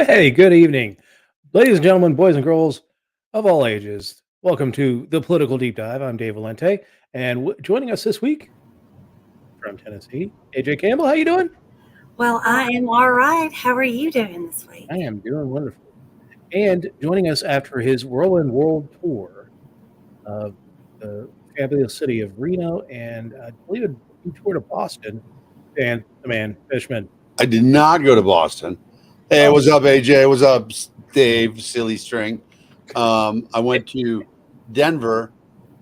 Hey, good evening, ladies and gentlemen, boys and girls of all ages. Welcome to the Political Deep Dive. I'm Dave Valente, and joining us this week from Tennessee, AJ Campbell. How you doing? Well, I am all right. How are you doing this I week? am doing wonderful. And joining us after his whirlwind world tour of the fabulous city of Reno, and I believe he toured of Boston, and the man Fishman. I did not go to Boston. Hey, Oh, what's up, AJ? What's up, Dave? Silly string. I went to Denver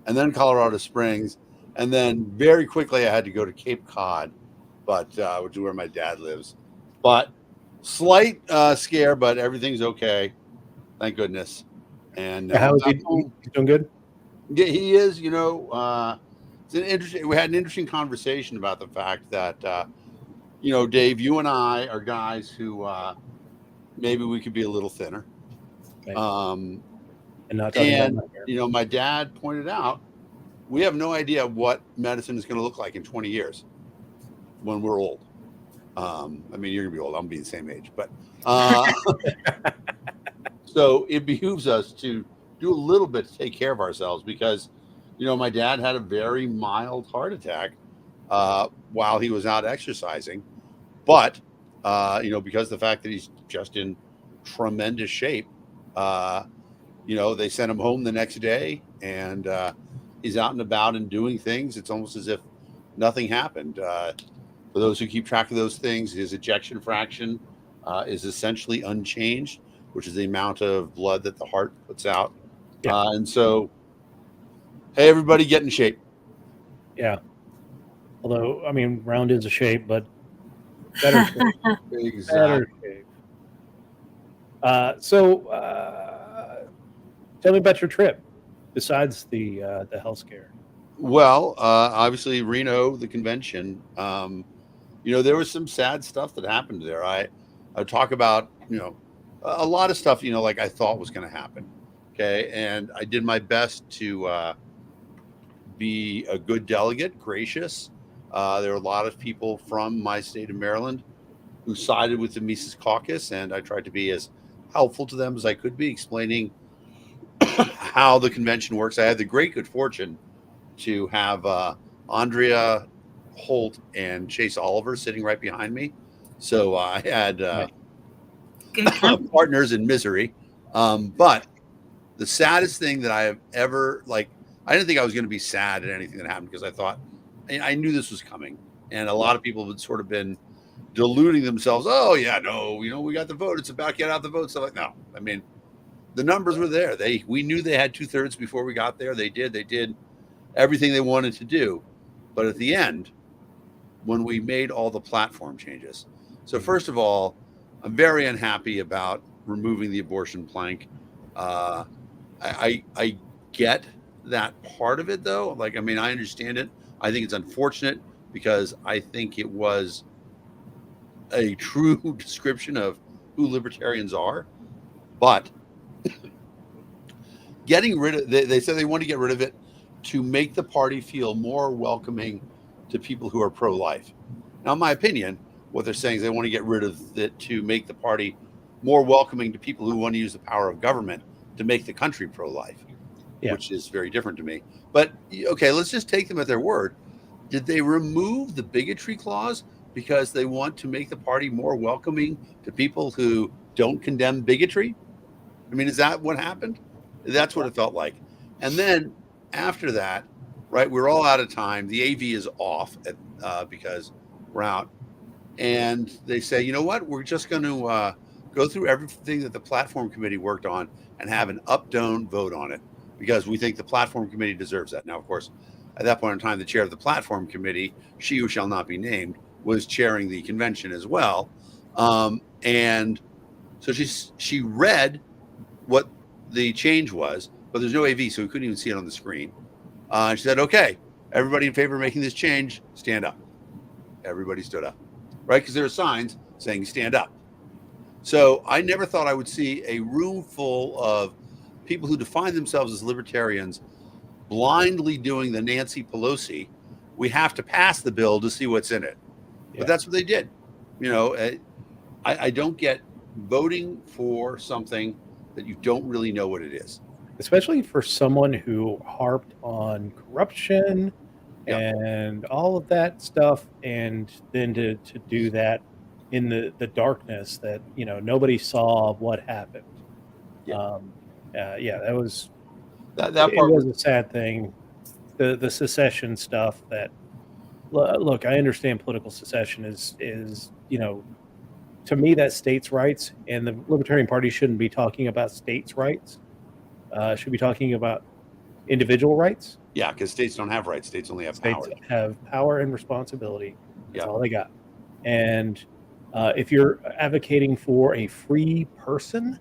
and then Colorado Springs, and then very quickly I had to go to Cape Cod, which is where my dad lives. But slight scare, but everything's okay, thank goodness. And how I'm is back he? home. He's doing good. Yeah, he is. It's an interesting. We had an interesting conversation about the fact that Dave, you and I are guys who maybe we could be a little thinner. Maybe. Um, And not talking about and, my hair. my dad pointed out we have no idea what medicine is going to look like in 20 years when we're old. I mean, you're going to be old. I'm be the same age. But so it behooves us to do a little bit to take care of ourselves because, my dad had a very mild heart attack while he was out exercising. But, because the fact that he's just in tremendous shape, they sent him home the next day and he's out and about and doing things. It's almost as if nothing happened. For those who keep track of those things, his ejection fraction is essentially unchanged, which is the amount of blood that the heart puts out. Yeah. And so, hey, everybody get in shape. Yeah. Although, I mean, round is a shape, but better shape. Exactly. Better shape. Tell me about your trip besides the health scare. Well, obviously Reno, the convention. There was some sad stuff that happened there. I talk about a lot of stuff like I thought was going to happen. Okay, and I did my best to be a good delegate, gracious. There were a lot of people from my state of Maryland who sided with the Mises Caucus, and I tried to be as helpful to them as I could be, explaining how the convention works. I had the great good fortune to have Andrea Holt and Chase Oliver sitting right behind me. So I had partners in misery. But the saddest thing that I have ever, I didn't think I was going to be sad at anything that happened because I knew this was coming. And a lot of people had sort of been deluding themselves. Oh, yeah, no, we got the vote. It's about to get out the vote. So no, I mean, the numbers were there. We knew they had 2/3 before we got there. They did everything they wanted to do. But at the end, when we made all the platform changes. So first of all, I'm very unhappy about removing the abortion plank. I get that part of it though. I understand it. I think it's unfortunate because I think it was a true description of who libertarians are. But getting rid of, they said they want to get rid of it to make the party feel more welcoming to people who are pro-life. Now, in my opinion, what they're saying is they want to get rid of it to make the party more welcoming to people who want to use the power of government to make the country pro-life, which is very different to me. But okay, let's just take them at their word. Did they remove the bigotry clause because they want to make the party more welcoming to people who don't condemn bigotry? I mean, is that what happened? That's what it felt like. And then after that, right, we're all out of time. The AV is off because we're out. And they say, you know what? We're just going to go through everything that the platform committee worked on and have an up-down vote on it because we think the platform committee deserves that. Now, of course, at that point in time, the chair of the platform committee, she who shall not be named, was chairing the convention as well. And so she read what the change was, but there's no AV, so we couldn't even see it on the screen. She said, okay, everybody in favor of making this change, stand up. Everybody stood up, right? Because there are signs saying stand up. So I never thought I would see a room full of people who define themselves as libertarians blindly doing the Nancy Pelosi. We have to pass the bill to see what's in it. But that's what they did. I don't get voting for something that you don't really know what it is. Especially for someone who harped on corruption Yeah. and all of that stuff, and then to do that in the darkness that nobody saw what happened. Yeah. Yeah, that was That it part was a sad thing. The secession stuff. That look, I understand political secession is to me that's states' rights, and the Libertarian Party shouldn't be talking about states' rights. Should be talking about individual rights. Yeah, because states don't have rights. States only have States power. have power and responsibility. That's Yeah. all they got. And if you're advocating for a free person,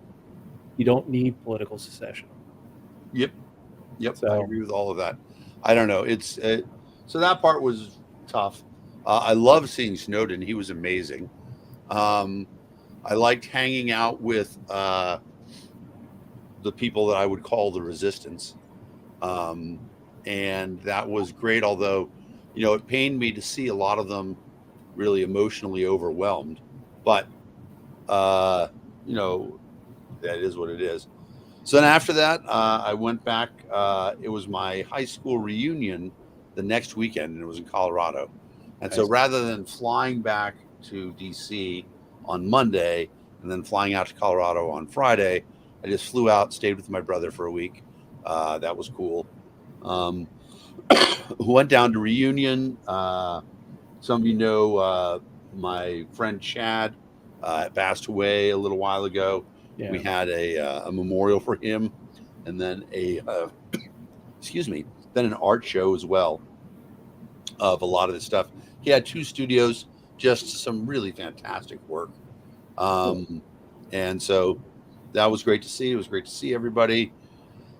you don't need political secession. Yep. I So- agree with all of that. I don't know. So that part was tough. I love seeing Snowden. He was amazing. I liked hanging out with the people that I would call the resistance. And that was great. Although, it pained me to see a lot of them really emotionally overwhelmed, but, that is what it is. So then after that, I went back. It was my high school reunion the next weekend, and it was in Colorado. And so Nice. rather than flying back to DC on Monday and then flying out to Colorado on Friday, I just flew out, stayed with my brother for a week. That was cool. Went down to reunion. Some of you know my friend Chad passed away a little while ago. Yeah. We had a memorial for him, and then then an art show as well of a lot of this stuff. He had 2 studios, just some really fantastic work. And so that was great to see. It was great to see everybody.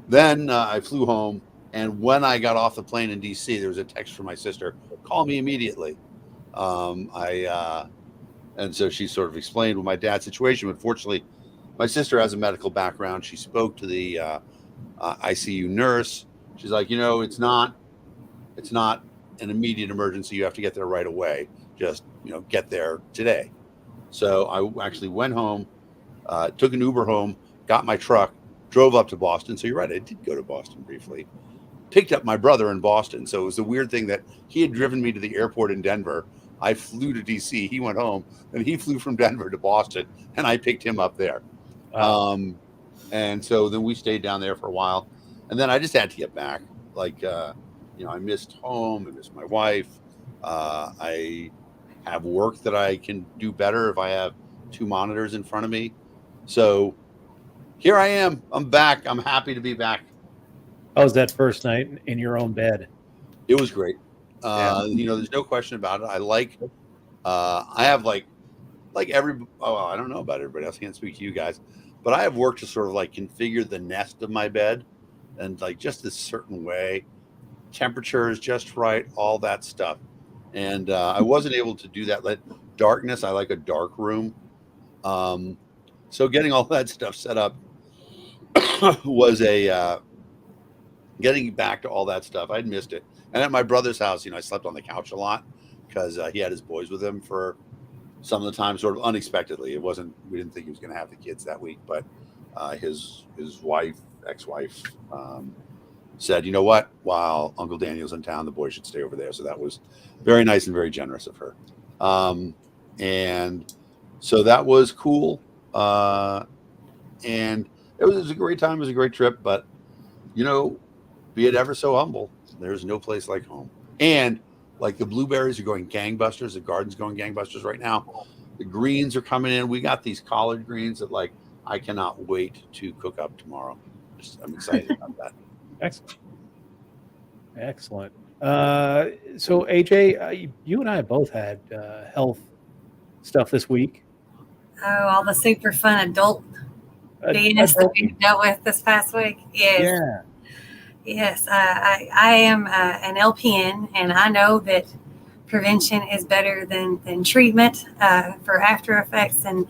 Then I flew home, and when I got off the plane in DC, there was a text from my sister, "Call me immediately." And so she sort of explained with my dad's situation, but fortunately, my sister has a medical background. She spoke to the ICU nurse. She's like, it's not an immediate emergency. You have to get there right away. Just, get there today. So I actually went home, took an Uber home, got my truck, drove up to Boston. So you're right, I did go to Boston briefly. Picked up my brother in Boston. So it was a weird thing that he had driven me to the airport in Denver. I flew to DC. He went home, and he flew from Denver to Boston, and I picked him up there. Wow. And so then we stayed down there for a while, and then I just had to get back. I missed home. I missed my wife. I have work that I can do better if I have 2 monitors in front of me. So here I am. I'm back. I'm happy to be back. How was that first night in your own bed? It was great. Yeah. There's no question about it. I have I don't know about everybody else. I can't speak to you guys, but I have worked to sort of configure the nest of my bed and just this certain way. Temperature is just right, all that stuff. And I wasn't able to do that. Darkness, I like a dark room. So getting all that stuff set up was getting back to all that stuff. I'd missed it. And at my brother's house, I slept on the couch a lot because he had his boys with him for some of the time, sort of unexpectedly. We didn't think he was going to have the kids that week, but his ex-wife, said, "You know what? While Uncle Daniel's in town, the boys should stay over there." So that was very nice and very generous of her. And so that was cool. And it was a great time. It was a great trip, but be it ever so humble, there's no place like home. And the blueberries are going gangbusters. The garden's going gangbusters right now. The greens are coming in. We got these collard greens that I cannot wait to cook up tomorrow. I'm excited about that. Excellent. So AJ, you and I both had health stuff this week. Oh, all the super fun adult BS that we dealt with this past week. Yes. Yeah. Yes. I am an LPN, and I know that prevention is better than treatment for after effects, and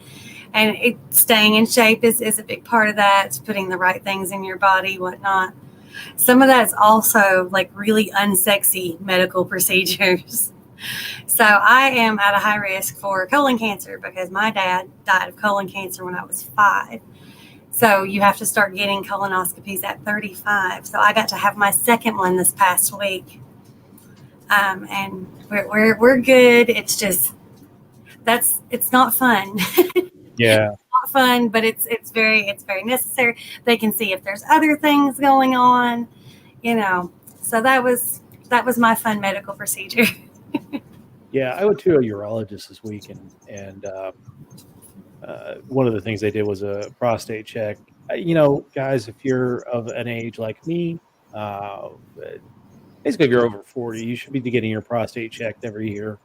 staying in shape is a big part of that. It's putting the right things in your body, whatnot. Some of that's also really unsexy medical procedures. So I am at a high risk for colon cancer because my dad died of colon cancer when I was 5. So you have to start getting colonoscopies at 35. So I got to have my second one this past week. And we're good. It's just, it's not fun. Yeah. Not fun, but it's very necessary. They can see if there's other things going on, So that was my fun medical procedure. Yeah, I went to a urologist this week, and one of the things they did was a prostate check. Guys, if you're of an age like me, basically if you're over 40, you should be getting your prostate checked every year.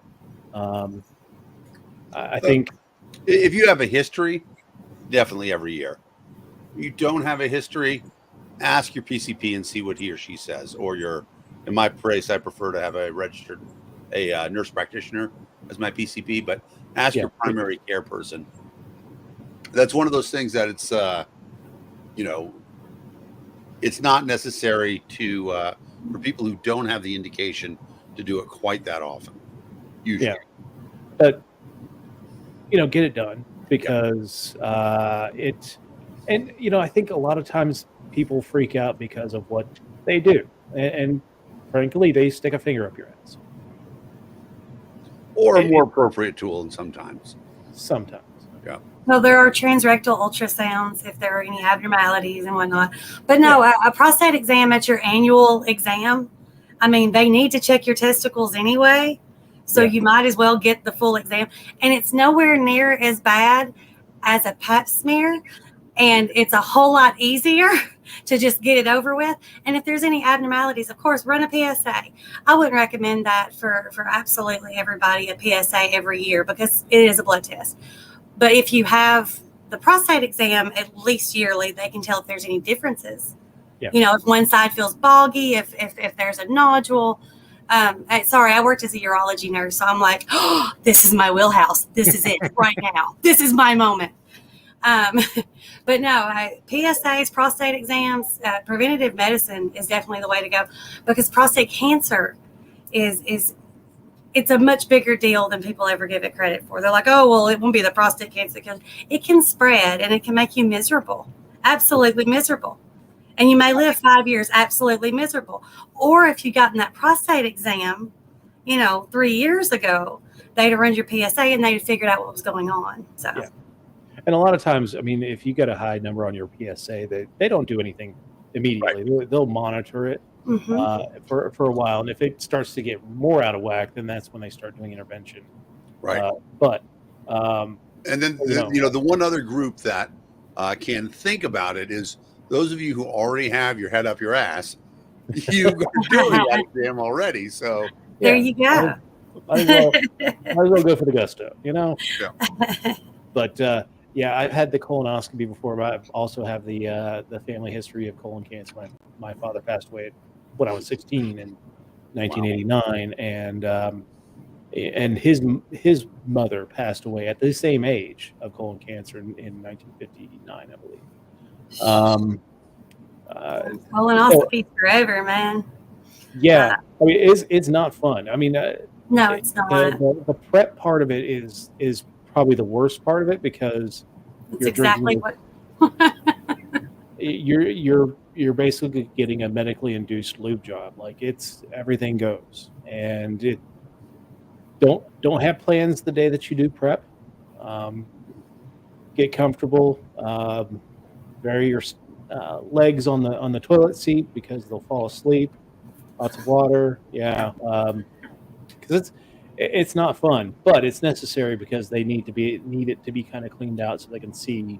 I think if you have a history, definitely every year. You don't have a history, ask your PCP and see what he or she says. Or in my place, I prefer to have a nurse practitioner as my PCP, but ask your primary care person. That's one of those things that it's not necessary for people who don't have the indication to do it quite that often. Usually. Yeah. But get it done because I think a lot of times people freak out because of what they do, and frankly, they stick a finger up your ass. Or a more appropriate tool, and sometimes. Yeah. Well, there are transrectal ultrasounds if there are any abnormalities and whatnot. But no, a prostate exam at your annual exam, they need to check your testicles anyway. So you might as well get the full exam. And it's nowhere near as bad as a pap smear. And it's a whole lot easier to just get it over with. And if there's any abnormalities, of course, run a PSA. I wouldn't recommend that for absolutely everybody, a PSA every year, because it is a blood test. But if you have the prostate exam, at least yearly, they can tell if there's any differences. Yeah. If one side feels boggy, if there's a nodule. I worked as a urology nurse, so I'm like, oh, this is my wheelhouse. This is it right now. This is my moment. But no, PSAs, prostate exams, preventative medicine is definitely the way to go, because prostate cancer it's a much bigger deal than people ever give it credit for. They're like, oh, well, it won't be the prostate cancer, because it can spread and it can make you miserable, absolutely miserable. And you may live 5 years absolutely miserable. Or if you gotten that prostate exam, 3 years ago, they'd have run your PSA and they'd have figured out what was going on. So. Yeah. And a lot of times, if you get a high number on your PSA, they don't do anything immediately. Right. They'll monitor it for a while. And if it starts to get more out of whack, then that's when they start doing intervention. Right. And then, the one other group that can think about it is those of you who already have your head up your ass. You got to do that exam already. So there you go. Might as well go for the gusto, Yeah. But I've had the colonoscopy before, but I also have the family history of colon cancer. My father passed away when I was 16 in 1989, and his mother passed away at the same age of colon cancer in 1959, I believe. Colonoscopy forever, man. Yeah, it's not fun. No, it's not. The prep part of it is probably the worst part of it, because you're basically getting a medically induced lube job. Like, it's everything goes, and it don't have plans the day that you do prep. Get comfortable. Vary your legs on the toilet seat, because they'll fall asleep. Lots of water. Yeah. Because it's not fun, but it's necessary, because they need it to be kind of cleaned out so they can see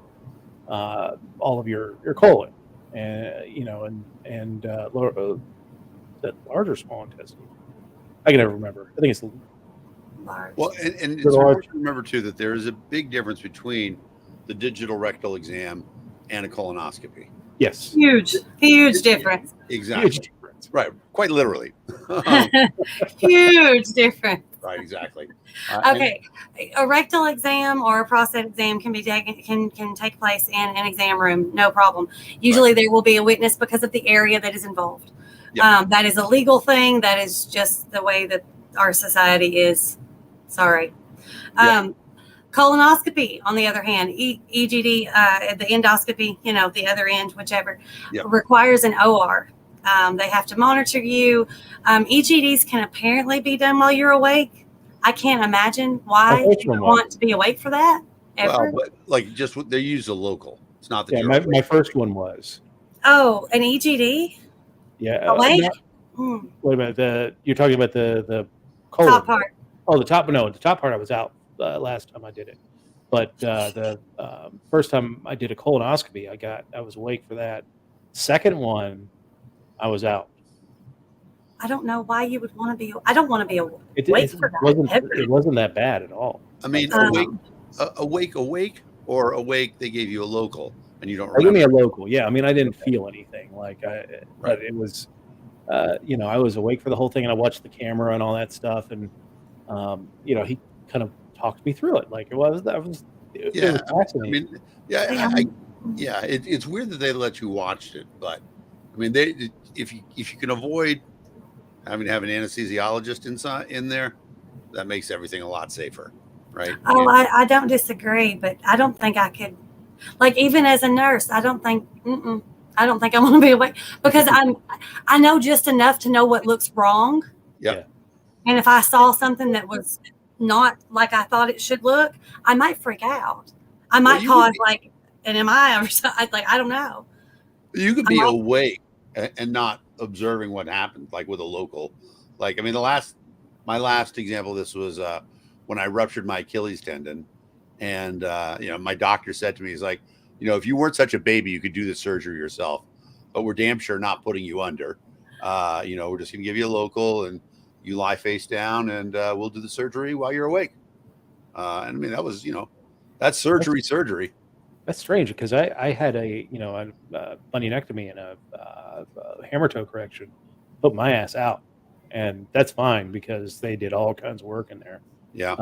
all of your colon, and that large or small intestine. I can never remember. I think it's large. Well, and it's important to remember too that there is a big difference between the digital rectal exam and a colonoscopy. Yes. Huge difference. Exactly. Huge difference. Right. Quite literally. Huge difference. Right. Exactly. Okay. A rectal exam or a prostate exam can take place in an exam room. No problem. Usually there will be a witness because of the area that is involved. Yep. That is a legal thing. That is just the way that our society is. Sorry. Yeah. Colonoscopy, on the other hand, EGD, the endoscopy, the other end, whichever, Yep. requires an OR. They have to monitor you. EGDs can apparently be done while you're awake. I can't imagine why My first you one would was. want to be awake for that ever. Well, but like they use a local. It's not that Yeah, you're my first one was. Oh, an EGD? Yeah. Awake? What about you're talking about the colon? Top part. Oh, the top part I was out last time I did it. But the first time I did a colonoscopy, I was awake for that. Second one, I was out. I don't know why you would want to be. I don't want to be awake It for that. it wasn't that bad at all. I mean, awake, or awake. They gave you a local, and you don't They gave remember. me a local. Yeah, I mean, I didn't feel anything but it was, I was awake for the whole thing, and I watched the camera and all that stuff, and he kind of talked me through it. Like it was fascinating. I mean, it's weird that they let you watch it, but I mean, if you can avoid having to have an anesthesiologist in there, that makes everything a lot safer, right? Oh, I don't disagree, but I don't think I could. Like even as a nurse, I don't think I want to be awake because I know just enough to know what looks wrong. Yeah. And if I saw something that was not like I thought it should look, I might freak out. I might cause like an MI or something. Like I don't know. You could be awake and not observing what happened, like with a local. Like I mean, my last example of this was when I ruptured my Achilles tendon, and my doctor said to me, he's like, if you weren't such a baby, you could do the surgery yourself, but we're damn sure not putting you under. We're just gonna give you a local and you lie face down, and we'll do the surgery while you're awake. And I mean, that was, that's surgery. That's strange because I had a bunionectomy and a hammer toe correction, put my ass out, and that's fine because they did all kinds of work in there. Yeah.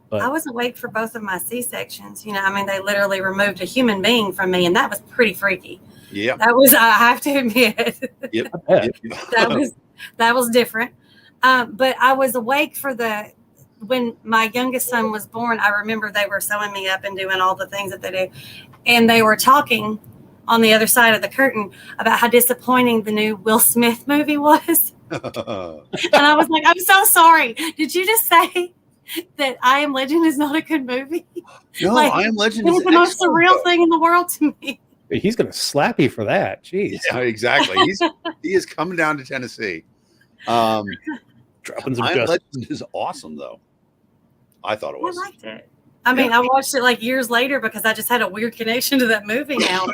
But I was awake for both of my C-sections. They literally removed a human being from me, and that was pretty freaky. Yeah. That was, I have to admit, Yep. that was different. But I was awake for when my youngest son was born. I remember they were sewing me up and doing all the things that they do. And they were talking on the other side of the curtain about how disappointing the new Will Smith movie was. And I was like, I'm so sorry. Did you just say that I Am Legend is not a good movie? No, I Am Legend is the most surreal thing in the world to me. He's going to slap you for that. Jeez. Yeah, exactly. He is coming down to Tennessee. Dropping some I Am dust. Legend is awesome, though. I thought it was. I liked it. I mean, I watched it like years later because I just had a weird connection to that movie now.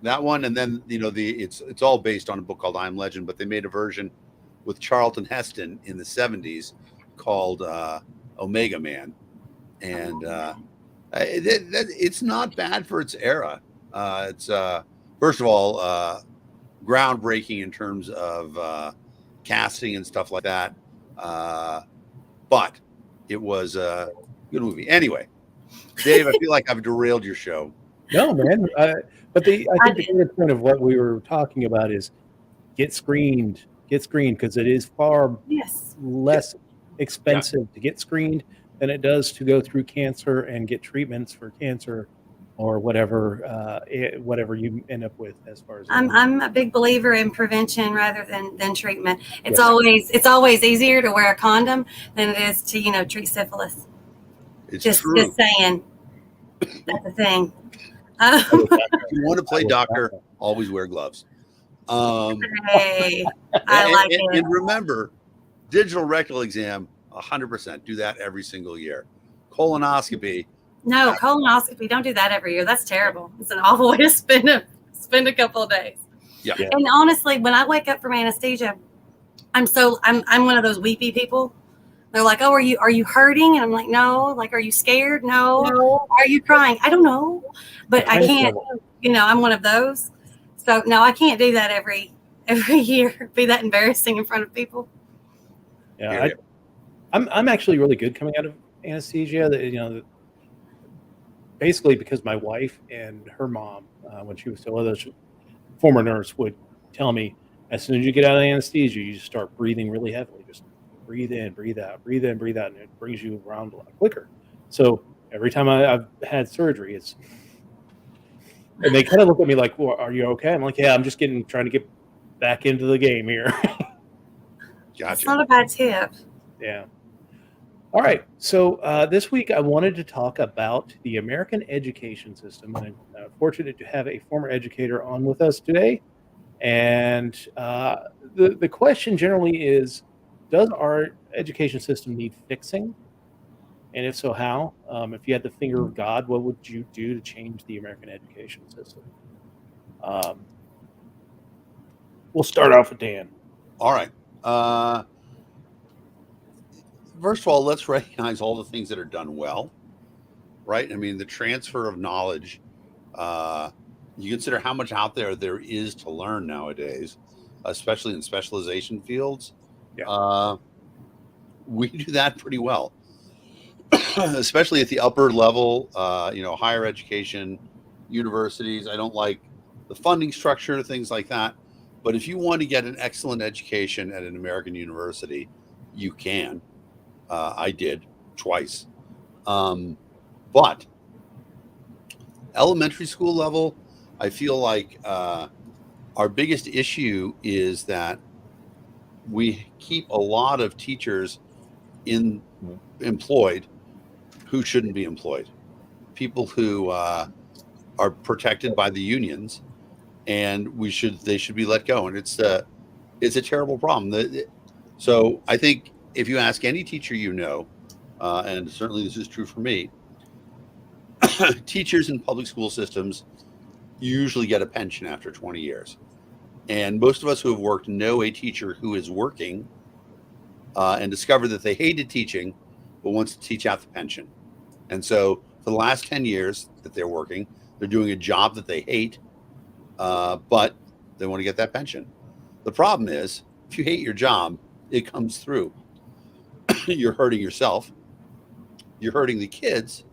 That one, and then it's all based on a book called I Am Legend, but they made a version with Charlton Heston in the 70s called Omega Man, and it's not bad for its era. It's first of all groundbreaking in terms of casting and stuff like that, but it was a good movie. Anyway, Dave, I feel like I've derailed your show. No, man. But I think the good point of what we were talking about is get screened because it is far less expensive to get screened than it does to go through cancer and get treatments for cancer or whatever you end up with as far as I'm a big believer in prevention rather than treatment. It's always easier to wear a condom than it is to treat syphilis. It's just true. Just saying. That's the thing. If you want to play doctor, always wear gloves. Hey, I like it. And remember, digital rectal exam, 100%. Do that every single year. Colonoscopy. No, colonoscopy. Don't do that every year. That's terrible. It's an awful way to spend a couple of days. Yeah. And honestly, when I wake up from anesthesia, I'm one of those weepy people. They're like, "Oh, are you hurting?" And I'm like, "No." Like, "Are you scared?" No. Are you crying? I don't know, but I can't. I'm one of those. So no, I can't do that every year. Be that embarrassing in front of people. Yeah, I'm actually really good coming out of anesthesia. Basically because my wife and her mom, when she was still with us, former nurse, would tell me as soon as you get out of anesthesia, you just start breathing really heavily, just breathe in, breathe out, breathe in, breathe out, and it brings you around a lot quicker. So every time I've had surgery, and they kind of look at me like, well, "Are you okay?" I'm like, "Yeah, I'm just trying to get back into the game here." It's Gotcha. not a bad tip. Yeah. All right. So this week I wanted to talk about the American education system, and I'm fortunate to have a former educator on with us today. And the question generally is, does our education system need fixing? And if so, how? If you had the finger of God, what would you do to change the American education system? Um, we'll start off with Dan. All right. First of all, let's recognize all the things that are done well, right? I mean, the transfer of knowledge. You consider how much out there is to learn nowadays, especially in specialization fields. Yeah. We do that pretty well, especially at the upper level, higher education, universities. I don't like the funding structure, things like that. But if you want to get an excellent education at an American university, you can. I did twice. But elementary school level, I feel like our biggest issue is that we keep a lot of teachers employed who shouldn't be employed. People who are protected by the unions, and they should be let go. And it's a terrible problem. So I think if you ask any teacher and certainly this is true for me, teachers in public school systems usually get a pension after 20 years. And most of us who have worked know a teacher who is working and discovered that they hated teaching, but wants to teach out the pension. And so for the last 10 years that they're working, they're doing a job that they hate, but they want to get that pension. The problem is, if you hate your job, it comes through. You're hurting yourself, you're hurting the kids,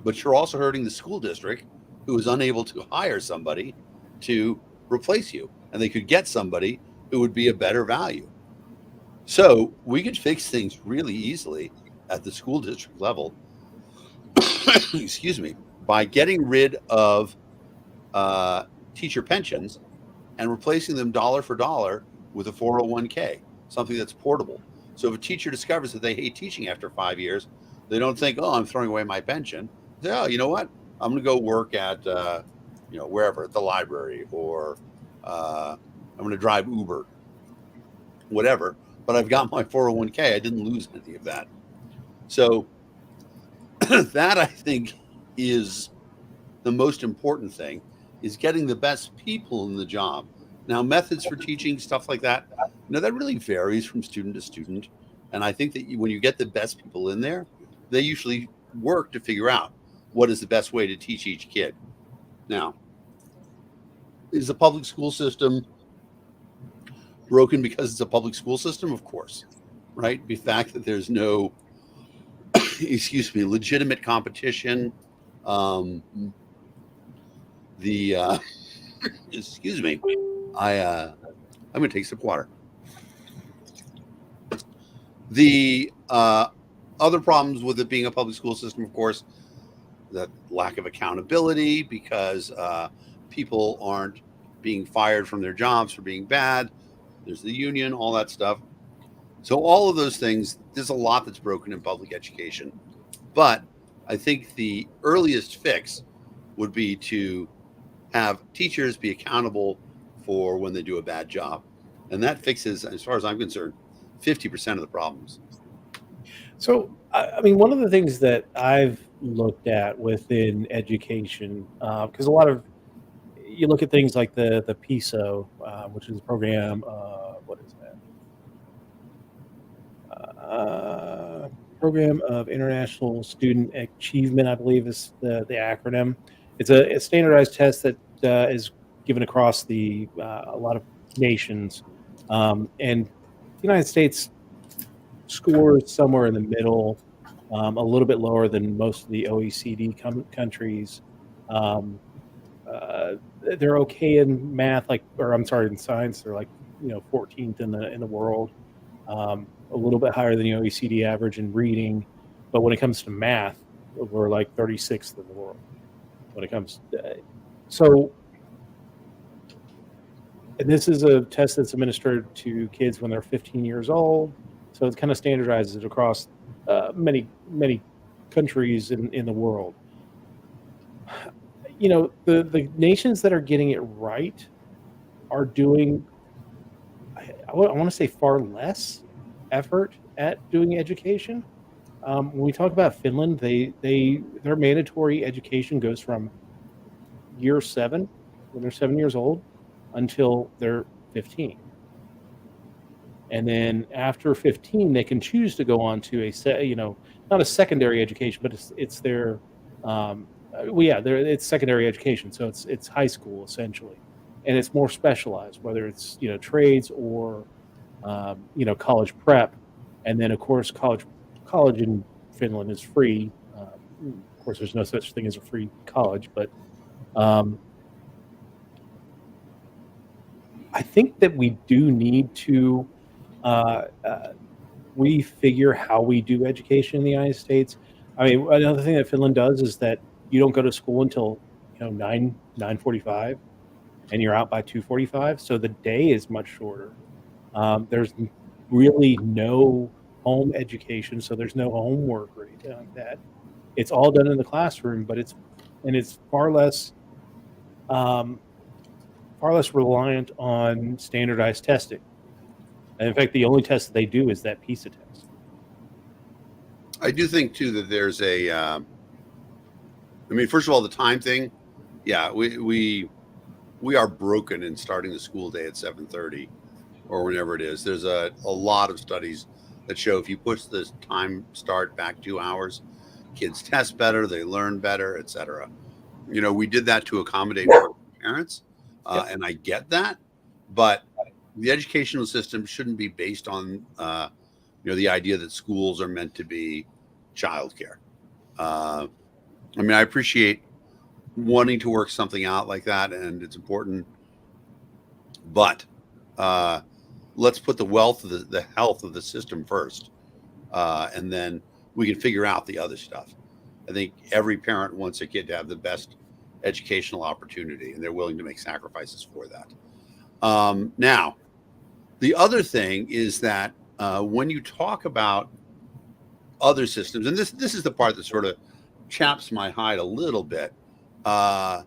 but you're also hurting the school district, who is unable to hire somebody to replace you. And they could get somebody who would be a better value. So we could fix things really easily at the school district level, excuse me, by getting rid of teacher pensions and replacing them dollar for dollar with a 401k, something that's portable. So if a teacher discovers that they hate teaching after 5 years, they don't think, "Oh, I'm throwing away my pension." They say, "Oh, you know what? I'm going to go work at, wherever, at the library, or I'm going to drive Uber, whatever. But I've got my 401k. I didn't lose any of that." So that, I think, is the most important thing, is getting the best people in the job. Now, methods for teaching, stuff like that, that really varies from student to student. And I think that when you get the best people in there, they usually work to figure out what is the best way to teach each kid. Now, is the public school system broken because it's a public school system? Of course, right? The fact that there's no, legitimate competition. Excuse me. I'm going to take a sip of water. The other problems with it being a public school system, of course, the lack of accountability, because people aren't being fired from their jobs for being bad. There's the union, all that stuff. So all of those things, there's a lot that's broken in public education. But I think the earliest fix would be to have teachers be accountable for when they do a bad job. And that fixes, as far as I'm concerned, 50% of the problems. So, I mean, one of the things that I've looked at within education, because a lot of, you look at things like the PISO, which is a program, what is that? Program of International Student Achievement, I believe is the acronym. It's a standardized test that is given across a lot of nations, and the United States scores somewhere in the middle, a little bit lower than most of the OECD countries. They're okay in math, in science. They're 14th in the world. a little bit higher than the OECD average in reading, but when it comes to math, we're like 36th in the world. When it comes to, so, and this is a test that's administered to kids when they're 15 years old. So it kind of standardizes it across many countries in the world. You know, the nations that are getting it right are doing, I want to say, far less effort at doing education. When we talk about Finland, their mandatory education goes from year 7, when they're 7 years old, until they're 15. And then after 15, they can choose to go on to not a secondary education, but it's their, it's secondary education. So it's high school essentially, and it's more specialized, whether it's trades or college prep. And then of course college in Finland is free. Of course, there's no such thing as a free college, but I think that we do need to refigure how we do education in the United States. I mean, another thing that Finland does is that you don't go to school until 9:45, and you're out by 2:45. So the day is much shorter. There's really no home education, so there's no homework or anything like that. It's all done in the classroom, but it's far less reliant on standardized testing. And in fact, the only test that they do is that PISA test. I do think too that there's I mean, first of all, the time thing. Yeah, we are broken in starting the school day at 7:30 or whenever it is. There's a lot of studies that show if you push the time start back 2 hours, kids test better, they learn better, etc. We did that to accommodate our parents, and I get that, but the educational system shouldn't be based on the idea that schools are meant to be childcare. I mean, I appreciate wanting to work something out like that, and it's important, but let's put the wealth of the health of the system first, and then we can figure out the other stuff. I think every parent wants a kid to have the best educational opportunity, and they're willing to make sacrifices for that. Now, the other thing is that when you talk about other systems, and this is the part that sort of chaps my hide a little bit, and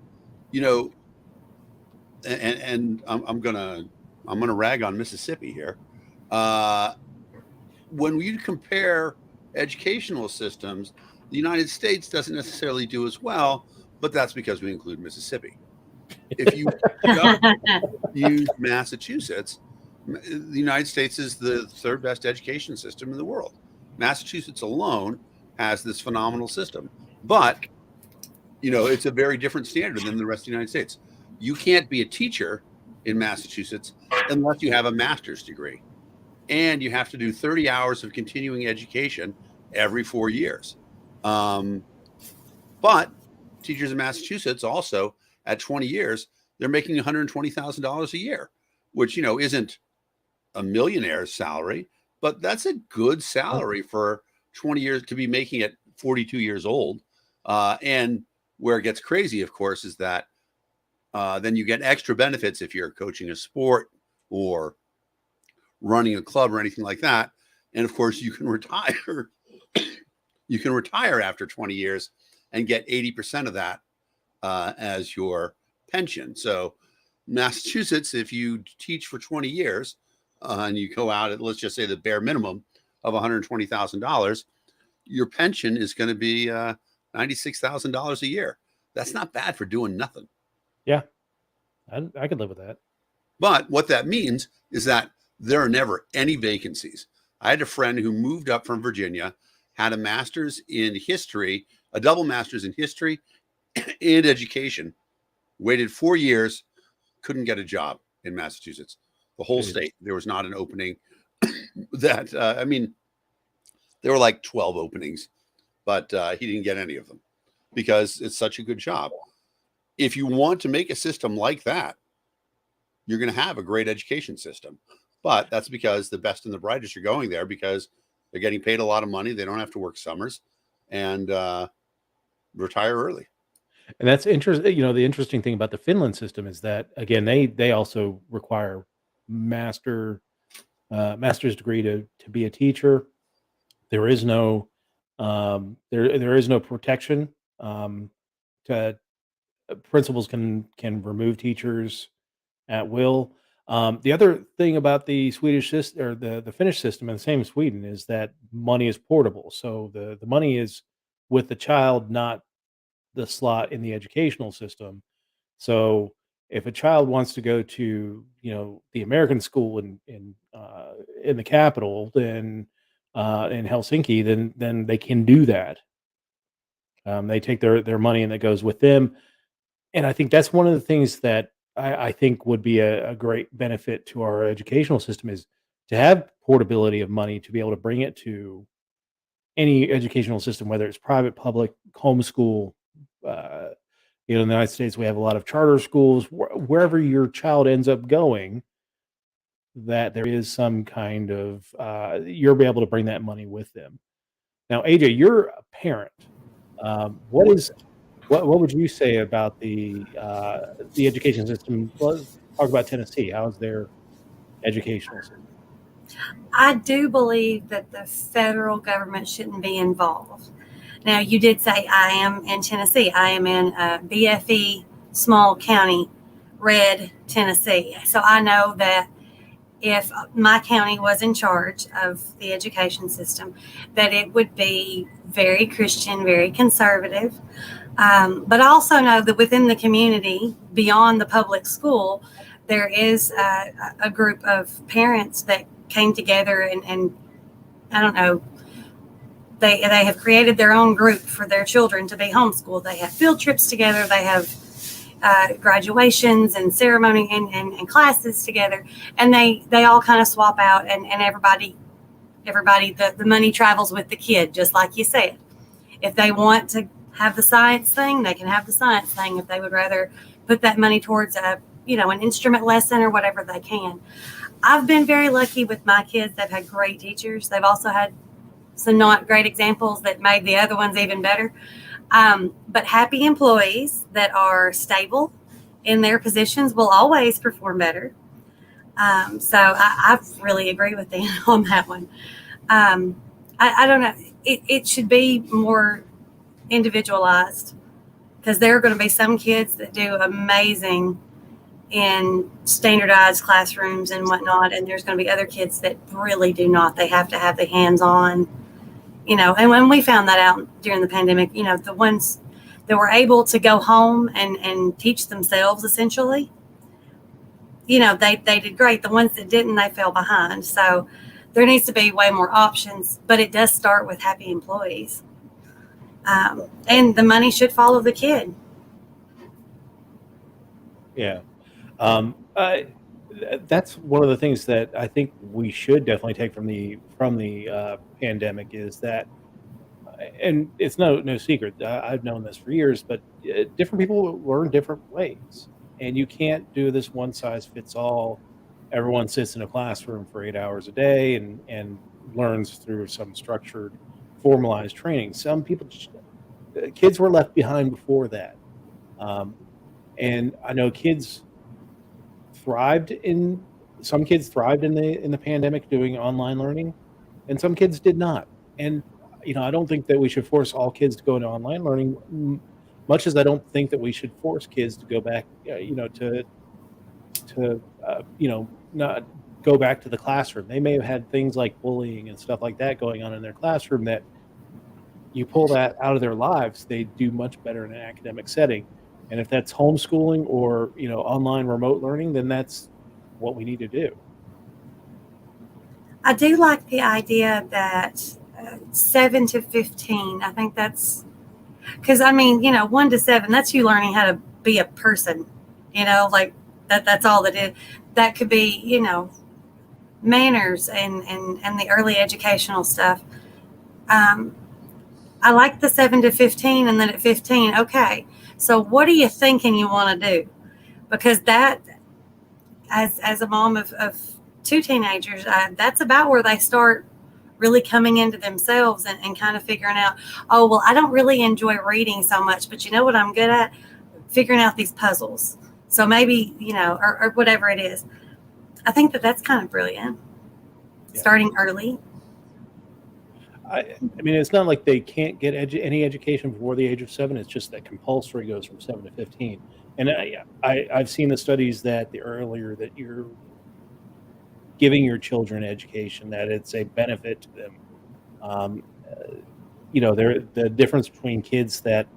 I'm gonna rag on Mississippi here. When you compare educational systems, the United States doesn't necessarily do as well, but that's because we include Mississippi. If you use Massachusetts, the United States is the third best education system in the world. Massachusetts alone has this phenomenal system, but it's a very different standard than the rest of the United States. You can't be a teacher in Massachusetts unless you have a master's degree, and you have to do 30 hours of continuing education every 4 years. But teachers in Massachusetts also, at 20 years, they're making $120,000 a year, which isn't a millionaire's salary, but that's a good salary for 20 years to be making at 42 years old. And where it gets crazy, of course, is that then you get extra benefits if you're coaching a sport or running a club or anything like that. And of course, you can retire. You can retire after 20 years and get 80% of that as your pension. So Massachusetts, if you teach for 20 years and you go out at, let's just say, the bare minimum of $120,000, your pension is going to be $96,000 a year. That's not bad for doing nothing. Yeah, I could live with that. But what that means is that there are never any vacancies. I had a friend who moved up from Virginia, had a master's in history, a double master's in history and education, waited 4 years, couldn't get a job in Massachusetts. The whole state, there was not an opening that, there were like 12 openings, but he didn't get any of them because it's such a good job. If you want to make a system like that, you're going to have a great education system. But that's because the best and the brightest are going there because they're getting paid a lot of money. They don't have to work summers and retire early. And that's interesting. The interesting thing about the Finland system is that again, they also require master master's degree to be a teacher. There is no there is no protection. To Principals can remove teachers at will. The other thing about the Swedish system or the Finnish system, and the same in Sweden, is that money is portable. So the money is with the child, not the slot in the educational system. So if a child wants to go to the American school in the capital, then in Helsinki, then they can do that. They take their money and it goes with them. And I think that's one of the things that I think would be a great benefit to our educational system is to have portability of money to be able to bring it to any educational system, whether it's private, public, homeschool. Uh, in the United States, we have a lot of charter schools. Wherever your child ends up going, that there is some kind of you'll be able to bring that money with them. Now, AJ, you're a parent. What would you say about the education system? Let's talk about Tennessee. How's their educational system? I do believe that the federal government shouldn't be involved. Now, you did say I am in Tennessee. I am in BFE, small county, Red, Tennessee. So I know that if my county was in charge of the education system, that it would be very Christian, very conservative. But I also know that within the community, beyond the public school, there is a group of parents that came together and I don't know, they have created their own group for their children to be homeschooled. They have field trips together. They have graduations and ceremony and classes together, and they all kind of swap out, and everybody the money travels with the kid, just like you said. If they want to have the science thing, they can have the science thing. If they would rather put that money towards an instrument lesson or whatever, they can. I've been very lucky with my kids. They've had great teachers. They've also had some not great examples that made the other ones even better. But happy employees that are stable in their positions will always perform better. So I really agree with Dan on that one. I don't know. It should be more individualized because there are going to be some kids that do amazing in standardized classrooms and whatnot, and there's going to be other kids that really do not. They have to have the hands-on. And when we found that out during the pandemic, the ones that were able to go home and teach themselves essentially, they did great. The ones that didn't, they fell behind. So there needs to be way more options, but it does start with happy employees. And the money should follow the kid. Yeah. That's one of the things that I think we should definitely take from the pandemic is that, and it's no secret. I've known this for years, but different people learn different ways, and you can't do this one size fits all. Everyone sits in a classroom for 8 hours a day and learns through some structured, formalized training. Some people, kids were left behind before that, and I know some kids thrived in the pandemic doing online learning, and some kids did not. And I don't think that we should force all kids to go into online learning, much as I don't think that we should force kids to go back not go back to the classroom. They may have had things like bullying and stuff like that going on in their classroom that you pull that out of their lives, they do much better in an academic setting. And if that's homeschooling or online remote learning, then that's what we need to do. I do like the idea that 7 to 15. I think that's because 1 to 7. That's you learning how to be a person. Like that. That's all that is. That could be manners and the early educational stuff. I like the 7 to 15, and then at 15, okay. So what are you thinking you want to do? Because that, as a mom of two teenagers, that's about where they start really coming into themselves and kind of figuring out, oh, well, I don't really enjoy reading so much, but you know what I'm good at? Figuring out these puzzles. So maybe, or whatever it is. I think that's kind of brilliant. Yeah. Starting early. I mean, it's not like they can't get any education before the age of 7. It's just that compulsory goes from 7 to 15. And I've seen the studies that the earlier that you're giving your children education, that it's a benefit to them. The difference between kids that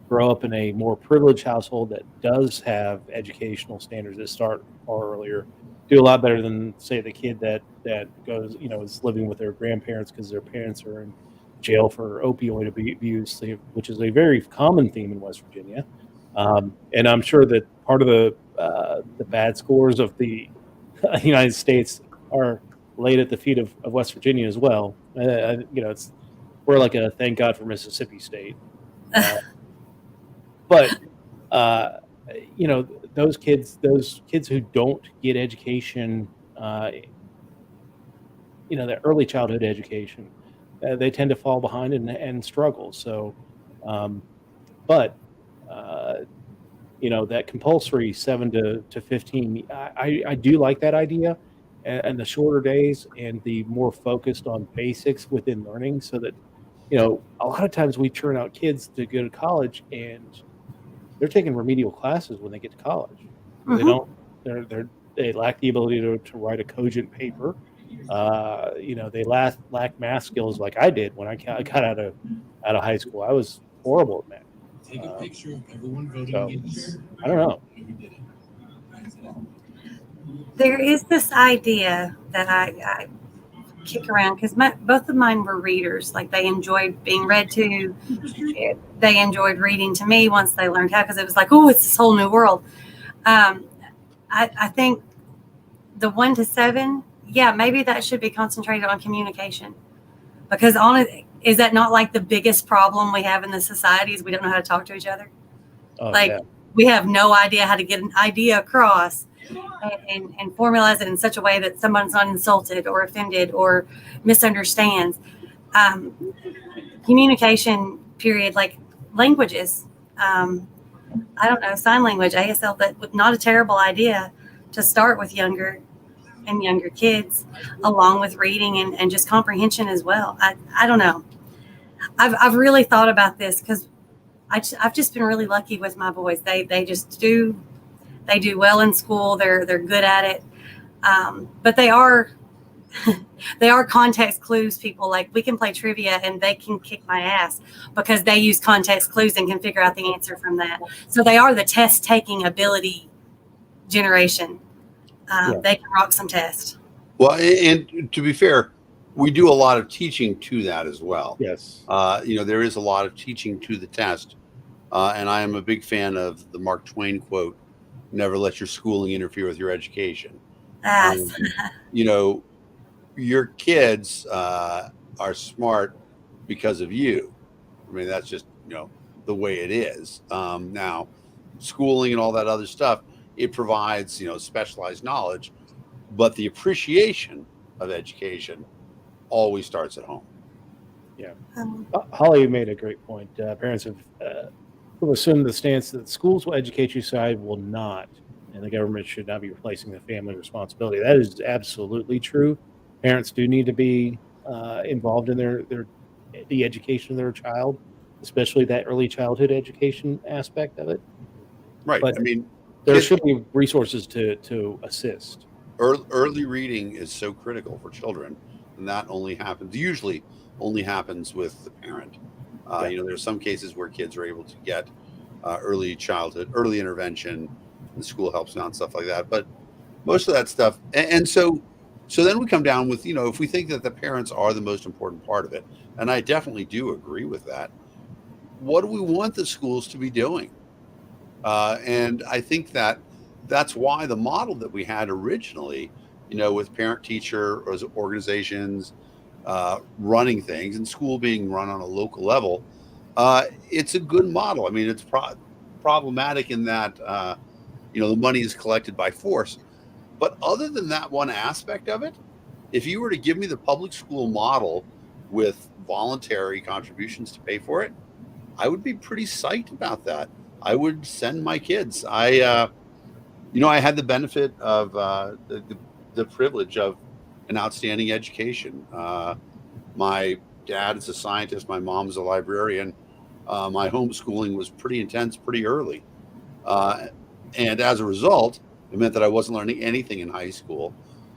grow up in a more privileged household that does have educational standards that start far earlier do a lot better than, say, the kid that goes, is living with their grandparents because their parents are in jail for opioid abuse, which is a very common theme in West Virginia. And I'm sure that part of the bad scores of the United States are laid at the feet of West Virginia as well. We're like a thank God for Mississippi State. But those kids who don't get education, the early childhood education, they tend to fall behind and struggle. So, that compulsory 7 to 15, I do like that idea, and the shorter days and the more focused on basics within learning, so that a lot of times we churn out kids to go to college and they're taking remedial classes when they get to college. Mm-hmm. They lack the ability to write a cogent paper. They lack math skills like I did when I got out of high school. I was horrible at math. Take a picture of everyone voting So, against. I don't know. There is this idea that I kick around because both of mine were readers. Like, they enjoyed being read to. They enjoyed reading to me once they learned how, because it was like, oh, it's this whole new world. I think the 1 to 7, maybe that should be concentrated on communication, because is that not like the biggest problem we have in the society is we don't know how to talk to each other? We have no idea how to get an idea across and formalize it in such a way that someone's not insulted or offended or misunderstands. Communication, period, like languages. I don't know, sign language, ASL, that was not a terrible idea to start with younger kids, along with reading and just comprehension as well. I don't know. I've really thought about this because I've just been really lucky with my boys. They just do well in school. They're good at it, but they are context clues people. Like, we can play trivia and they can kick my ass because they use context clues and can figure out the answer from that. So they are the test taking ability generation. They can rock some tests. Well, and to be fair, we do a lot of teaching to that as well. Yes. There is a lot of teaching to the test. And I am a big fan of the Mark Twain quote, "Never let your schooling interfere with your education." Your kids are smart because of you. I mean, that's just, the way it is. Now, schooling and all that other stuff, it provides, specialized knowledge, but the appreciation of education always starts at home. Yeah. Holly made a great point. Parents have assumed the stance that schools will educate you, so I will not, and the government should not be replacing the family responsibility. That is absolutely true. Parents do need to be involved in the education of their child, especially that early childhood education aspect of it. Right. But I mean, there should be resources to assist. Early reading is so critical for children, and that usually only happens with the parent. There's some cases where kids are able to get early intervention, and the school helps them out and stuff like that. But most of that stuff, and so then we come down with, if we think that the parents are the most important part of it, and I definitely do agree with that, what do we want the schools to be doing? And I think that's why the model that we had originally, with parent-teacher organizations running things and school being run on a local level, it's a good model. I mean, it's problematic in that, the money is collected by force. But other than that one aspect of it, if you were to give me the public school model with voluntary contributions to pay for it, I would be pretty psyched about that. I would send my kids. I had the benefit of the privilege of an outstanding education. My dad is a scientist. My mom's a librarian. My homeschooling was pretty intense pretty early. And as a result, it meant that I wasn't learning anything in high school,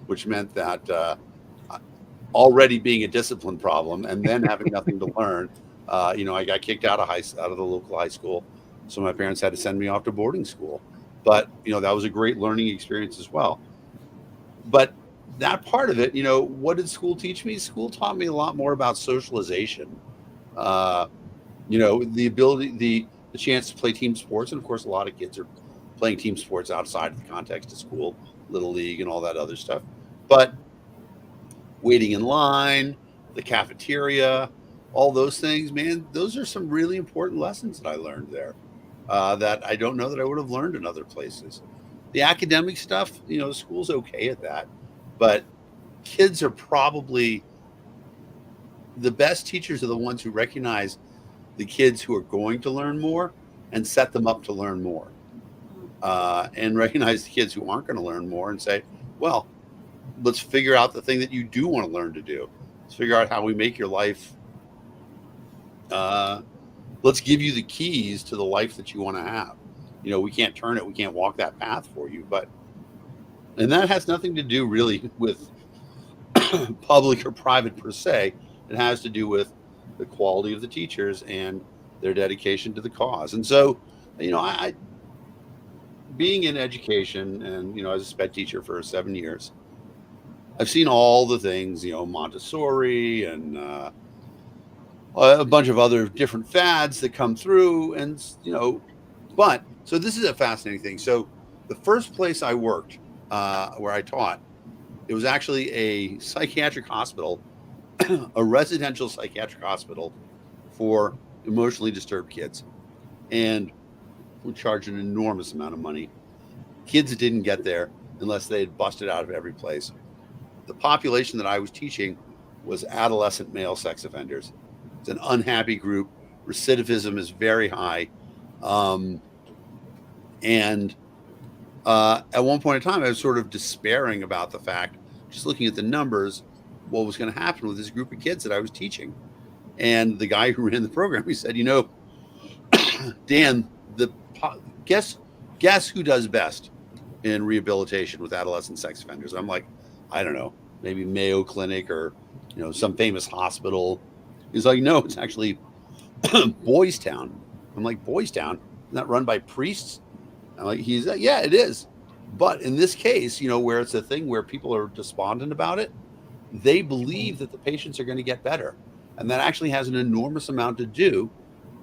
which meant that already being a discipline problem and then having nothing to learn, I got kicked out of the local high school. So my parents had to send me off to boarding school. But, that was a great learning experience as well. But that part of it, what did school teach me? School taught me a lot more about socialization. The ability, the chance to play team sports. And of course, a lot of kids are playing team sports outside of the context of school, little league and all that other stuff. But waiting in line, the cafeteria, all those things, man, those are some really important lessons that I learned there that I don't know that I would have learned in other places. The academic stuff, school's okay at that, but kids are probably the best teachers are the ones who recognize the kids who are going to learn more and set them up to learn more. And recognize the kids who aren't going to learn more and say, well, let's figure out the thing that you do want to learn to do. Let's figure out how we make your life. Let's give you the keys to the life that you want to have. We can't turn it. We can't walk that path for you. And that has nothing to do really with public or private per se. It has to do with the quality of the teachers and their dedication to the cause. And so, I being in education and, as a SPED teacher for 7 years, I've seen all the things, Montessori and a bunch of other different fads that come through. And, but so this is a fascinating thing. So the first place I worked where I taught, it was actually a psychiatric hospital, a residential psychiatric hospital for emotionally disturbed kids. And we charged an enormous amount of money. Kids didn't get there unless they had busted out of every place. The population that I was teaching was adolescent male sex offenders. It's an unhappy group. Recidivism is very high. And at one point in time, I was sort of despairing about the fact, just looking at the numbers, what was going to happen with this group of kids that I was teaching. And the guy who ran the program, he said, Dan, guess who does best in rehabilitation with adolescent sex offenders? I'm like, I don't know, maybe Mayo Clinic or, some famous hospital. He's like, no, it's actually Boys Town. I'm like, Boys Town? Isn't that run by priests? I'm like, he's like, yeah, it is. But in this case, where it's a thing where people are despondent about it, they believe that the patients are going to get better. And that actually has an enormous amount to do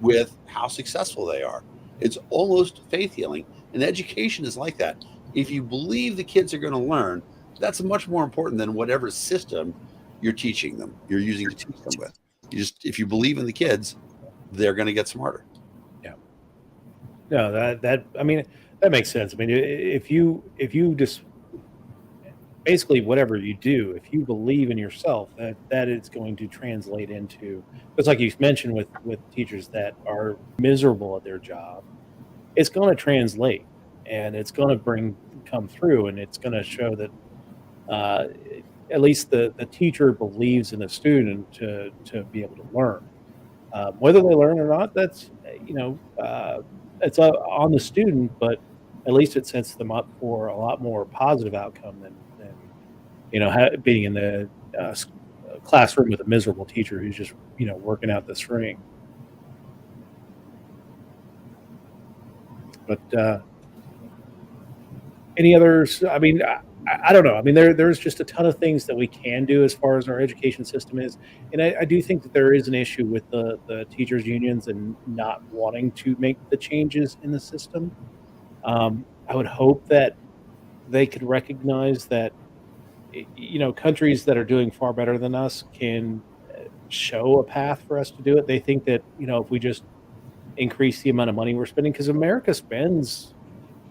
with how successful they are. It's almost faith healing. And education is like that. If you believe the kids are going to learn, that's much more important than whatever system you're teaching them, you're using to teach them with. If you believe in the kids, they're going to get smarter. Yeah. No, that makes sense. I mean, if you just basically whatever you do, if you believe in yourself, that it's going to translate into, it's like you mentioned with teachers that are miserable at their job, it's going to translate and it's going to come through, and it's going to show that at least the teacher believes in the student to be able to learn. Whether they learn or not, that's it's on the student, but at least it sets them up for a lot more positive outcome than being in the classroom with a miserable teacher who's just working out the string. But any others? I mean, I don't know. I mean, there's just a ton of things that we can do as far as our education system is, and I do think that there is an issue with the teachers unions and not wanting to make the changes in the system. I would hope that they could recognize that countries that are doing far better than us can show a path for us to do it. They think that if we just increase the amount of money we're spending, because America spends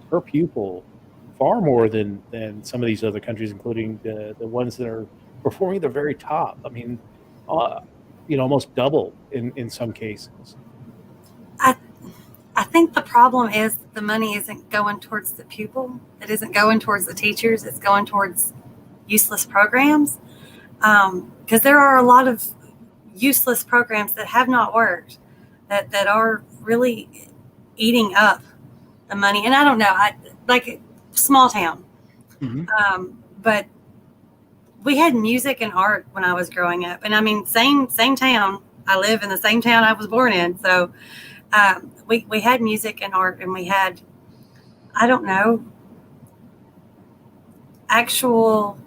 per pupil far more than some of these other countries, including the ones that are performing at the very top. I mean, uh, almost double in some cases. I I think the problem is the money isn't going towards the pupil. It isn't going towards the teachers. It's going towards useless programs. Because there are a lot of useless programs that have not worked, that are really eating up the money. And I don't know, like small town, Mhm. but we had music and art when I was growing up, and I mean, same town. I live in the same town I was born in, so we had music and art, and we had, I don't know, actual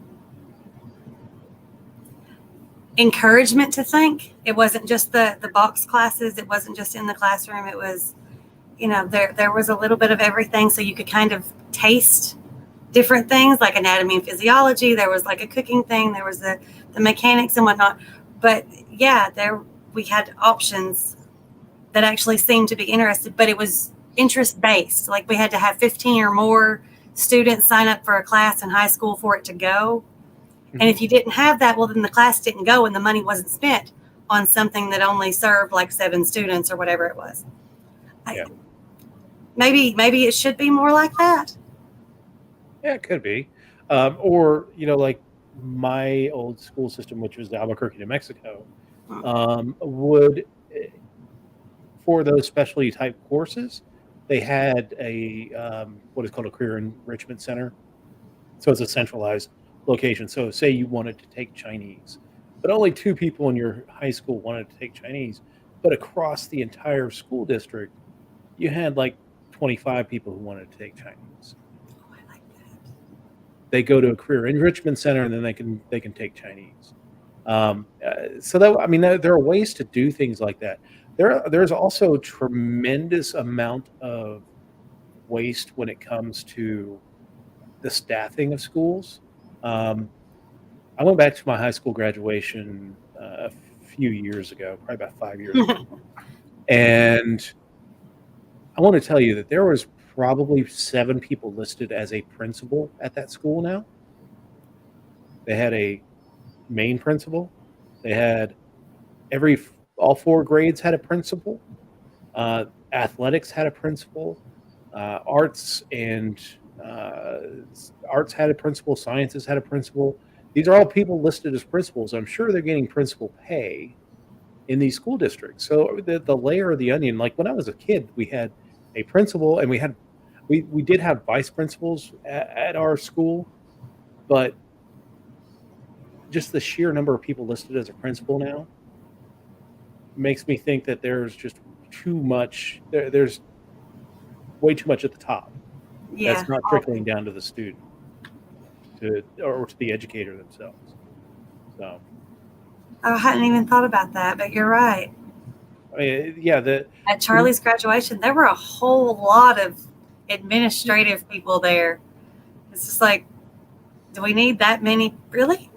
encouragement to think. It wasn't just the box classes. It wasn't just in the classroom. It was, there was a little bit of everything, so you could kind of taste different things like anatomy and physiology. There was like a cooking thing. There was the mechanics and whatnot. But yeah, we had options that actually seemed to be interested, but it was interest based. Like we had to have 15 or more students sign up for a class in high school for it to go. And if you didn't have that, well, then the class didn't go and the money wasn't spent on something that only served like 7 students or whatever it was. Yeah. Maybe it should be more like that. Yeah, it could be. Or, like my old school system, which was Albuquerque, New Mexico, would, for those specialty type courses, they had what is called a career enrichment center. So it's a centralized location. So say you wanted to take Chinese, but only 2 people in your high school wanted to take Chinese, but across the entire school district, you had like 25 people who wanted to take Chinese. Oh, I like that. They go to a career enrichment center and then they can take Chinese. So that, I mean, there are ways to do things like that. There's also a tremendous amount of waste when it comes to the staffing of schools. I went back to my high school graduation a few years ago, probably about 5 years ago, and I want to tell you that there was probably 7 people listed as a principal at that school now. They had a main principal. They had all 4 grades had a principal. Athletics had a principal. Arts had a principal. Sciences had a principal. These are all people listed as principals. I'm sure they're getting principal pay in these school districts. So the layer of the onion, like when I was a kid, we had a principal and we did have vice principals at our school, but just the sheer number of people listed as a principal now makes me think that there's just too much. There's way too much at the top. Yeah. That's not trickling down to the student, or to the educator themselves. So I hadn't even thought about that, but you're right. I mean, yeah, At Charlie's graduation, there were a whole lot of administrative people there. It's just like, do we need that many? Really?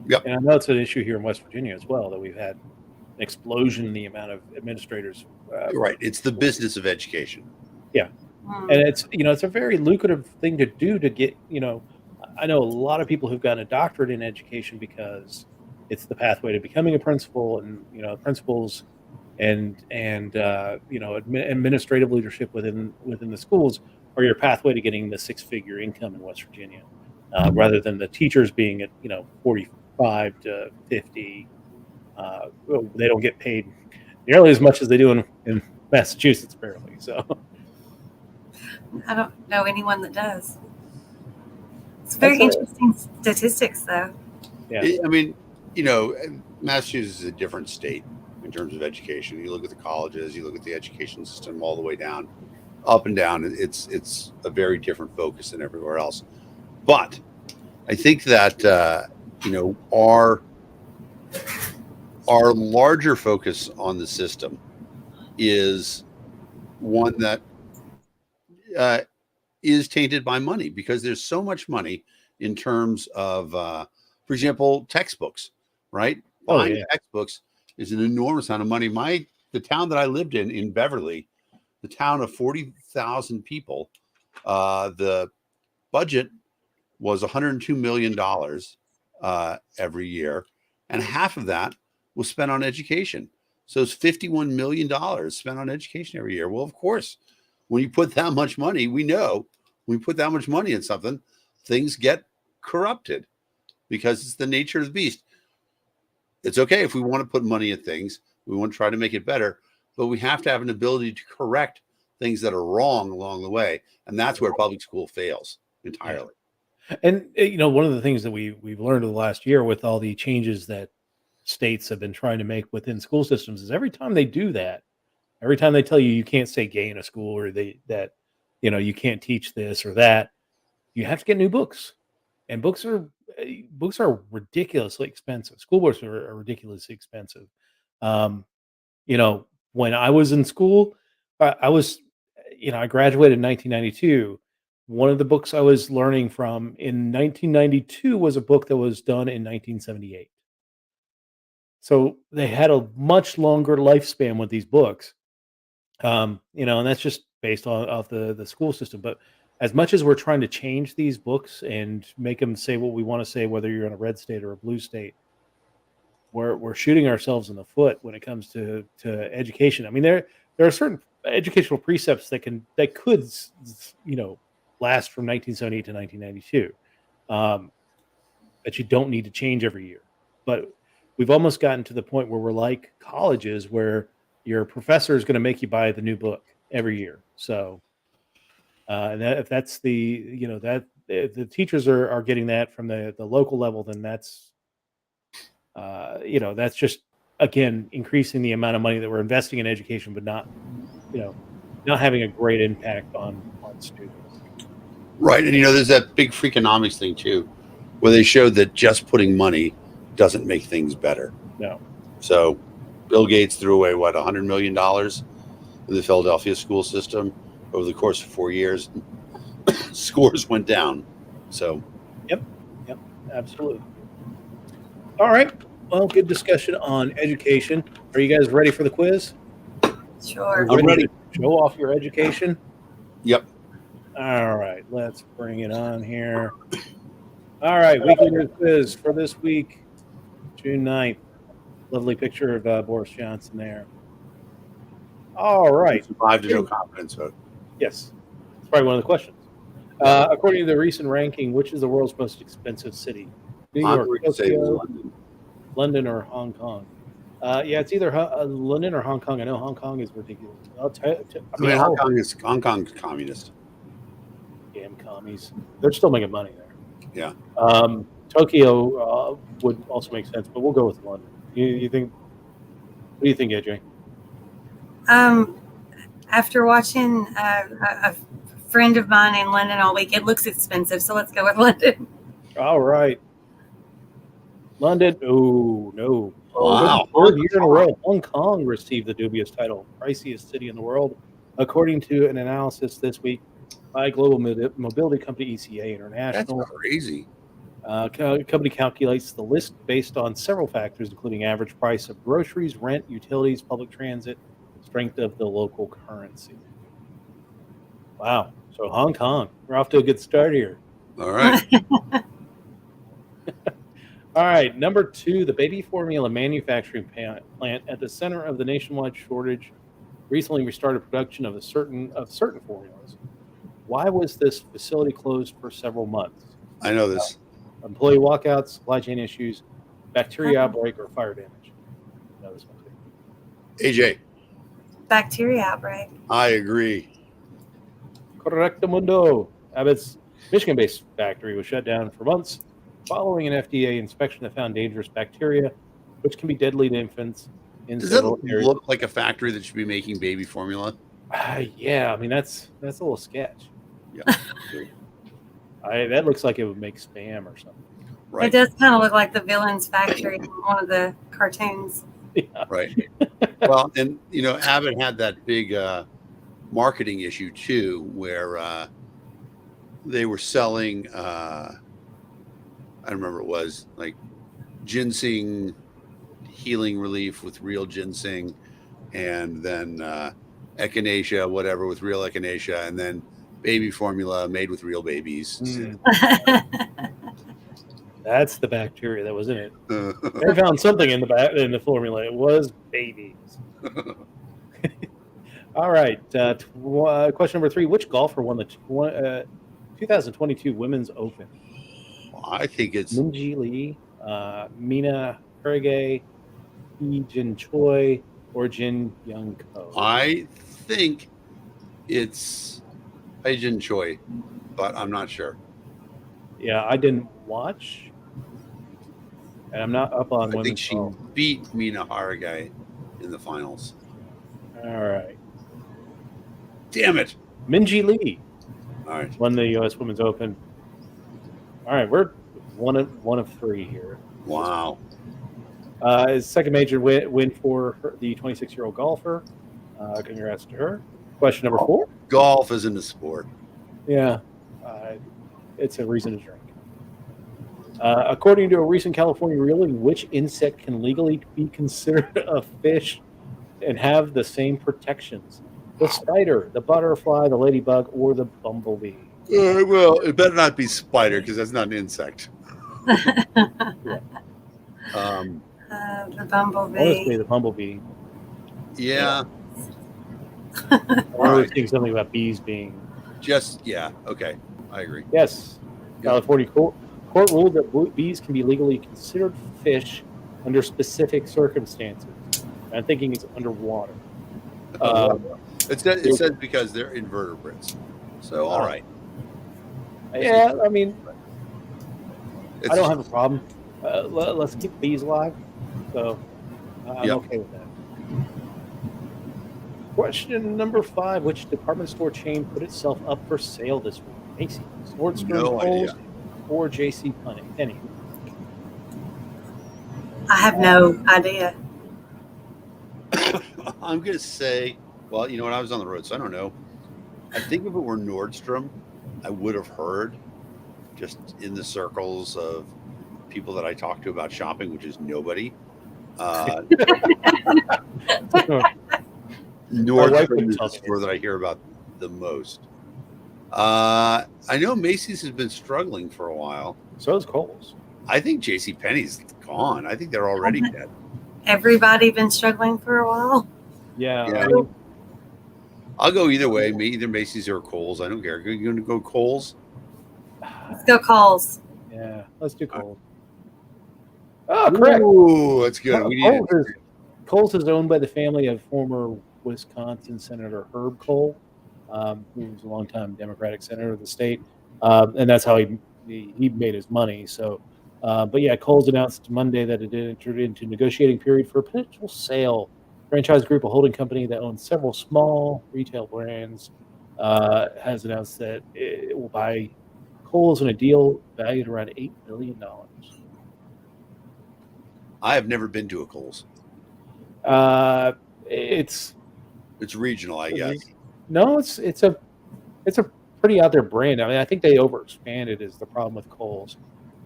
Yep. And I know it's an issue here in West Virginia as well, that we've had an explosion in the amount of administrators. Right. It's the business of education. And it's a very lucrative thing to do to get, I know a lot of people who've gotten a doctorate in education because it's the pathway to becoming a principal, and, principals and administrative leadership within the schools are your pathway to getting the 6-figure income in West Virginia, rather than the teachers being at, 45 to 50. They don't get paid nearly as much as they do in Massachusetts, apparently. So I don't know anyone that does. It's very interesting statistics, though. Yeah. I mean, Massachusetts is a different state in terms of education. You look at the colleges, you look at the education system all the way down, up and down. It's a very different focus than everywhere else. But I think that our larger focus on the system is one that is tainted by money, because there's so much money in terms of, for example, textbooks, right? Buying textbooks is an enormous amount of money. The town that I lived in Beverly, the town of 40,000 people, the budget was $102 million every year, and half of that was spent on education. So it's $51 million spent on education every year. Well, of course, when you put that much money, we know when you put that much money in something, things get corrupted because it's the nature of the beast. It's okay if we want to put money at things, we want to try to make it better, but we have to have an ability to correct things that are wrong along the way. And that's where public school fails entirely. And one of the things that we've learned over the last year with all the changes that states have been trying to make within school systems is every time they do that, every time they tell you you can't say gay in a school or you can't teach this or that, you have to get new books. And books are ridiculously expensive. School books are ridiculously expensive. When I was in school, I graduated in 1992. One of the books I was learning from in 1992 was a book that was done in 1978. So they had a much longer lifespan with these books. And that's just based off the school system. But as much as we're trying to change these books and make them say what we want to say, whether you're in a red state or a blue state, we're shooting ourselves in the foot when it comes to education. I mean, there are certain educational precepts that could last from 1978 to 1992 that you don't need to change every year. But we've almost gotten to the point where we're like colleges where your professor is going to make you buy the new book every year. So and if that's if the teachers are getting that from the local level, then that's that's just, again, increasing the amount of money that we're investing in education, but not having a great impact on students. Right. And there's that big Freakonomics thing too, where they showed that just putting money doesn't make things better. No. So Bill Gates threw away $100 million in the Philadelphia school system over the course of 4 years. Scores went down. So Yep, absolutely. All right. Well, good discussion on education. Are you guys ready for the quiz? Sure. I'm ready. To show off your education? Yep. All right. Let's bring it on here. All right. Weekly news quiz for this week, June 9th. Lovely picture of Boris Johnson there. All right. Survived a no confidence vote. Yes. It's probably one of the questions. According to the recent ranking, which is the world's most expensive city? New I'm York, going to say Tokyo, London. London, or Hong Kong? It's either London or Hong Kong. I know Hong Kong is ridiculous. Hong Kong's communist. Damn commies. They're still making money there. Yeah. Tokyo would also make sense, but we'll go with London. You think? What do you think, AJ? After watching a friend of mine in London all week, it looks expensive, so let's go with London. All right. London. Oh, no. Wow. Third year in a row, Hong Kong received the dubious title, priciest city in the world, according to an analysis this week by global mobility company ECA International. That's crazy. Company calculates the list based on several factors, including average price of groceries, rent, utilities, public transit, strength of the local currency. Wow. So Hong Kong, we're off to a good start here. All right. All right. Number 2, the baby formula manufacturing plant at the center of the nationwide shortage recently restarted production of certain formulas. Why was this facility closed for several months? I know this. Employee walkouts, supply chain issues, bacteria outbreak, or fire damage. I know this one too. AJ. Bacteria outbreak. I agree. Correctamundo. Abbott's Michigan-based factory was shut down for months following an FDA inspection that found dangerous bacteria, which can be deadly to infants in Does that several areas. look like a factory that should be making baby formula? Yeah, I mean that's a little sketch. Yeah. That looks like it would make spam or something. Right. It does kind of look like the villain's factory in one of the cartoons. Yeah. Right. Well, and Abbott had that big marketing issue too, where they were selling. I remember it was like ginseng healing relief with real ginseng, and then echinacea, whatever, with real echinacea, and then baby formula made with real babies. Mm, that's the bacteria that was in it. They found something in the formula. It was babies. All right. Question number 3. Which golfer won the 2022 Women's Open? I think it's Minji Lee, Mina Hargay, Yi Jin Choi, or Jin Young Ko? I think it's Jin Choi, but I'm not sure. Yeah, I didn't watch, and I'm not up on I think women's she golf. beat Mina Hargay in the finals. All right. Damn it! Minji Lee All right. won the U.S. Women's Open. All right, we're one of 3 here. Wow. His second major win for the 26-year-old golfer. Congrats to her. Question number 4. Golf isn't a sport. Yeah, it's a reason to drink. According to a recent California ruling, which insect can legally be considered a fish and have the same protections? The spider, the butterfly, the ladybug, or the bumblebee? Well, it better not be spider because that's not an insect. The I want to say bumblebee. the bumblebee. Yeah. I All right. was thinking something about bees being. Okay. I agree. Yes. California court ruled that bees can be legally considered fish under specific circumstances. I'm thinking it's underwater. It says because they're invertebrates. So, all right. Yeah, I mean, It's I don't have a problem. Let's keep bees alive. So I'm Yep. okay with that. Question number 5. Which department store chain put itself up for sale this week? Macy's, Nordstrom, No Kohl's, idea. or J.C. Penney? I have no idea. I'm going to say, well, you know what? I was on the road, so I don't know. I think if it were Nordstrom, I would have heard just in the circles of people that I talk to about shopping, which is nobody. Nordstrom is the store that I hear about the most. I know Macy's has been struggling for a while. So is Kohl's. I think JCPenney's gone. I think they're already dead. Everybody been struggling for a while. Yeah. Yeah. I mean, I'll go either way, either Macy's or Kohl's. I don't care. You're going to go Kohl's? Let's go Coles. yeah. Let's do Kohl's. Oh, correct. Ooh, that's good. We need Kohl's is owned by the family of former Wisconsin Senator Herb Kohl, who was a longtime Democratic senator of the state, and that's how he made his money. So, but yeah, Kohl's announced Monday that it entered into negotiating period for a potential sale. Franchise Group, a holding company that owns several small retail brands, has announced that it will buy Kohl's in a deal valued around $8 billion. I have never been to a Kohl's. It's regional, I guess. No, it's a pretty out there brand. I mean, I think they overexpanded is the problem with Kohl's.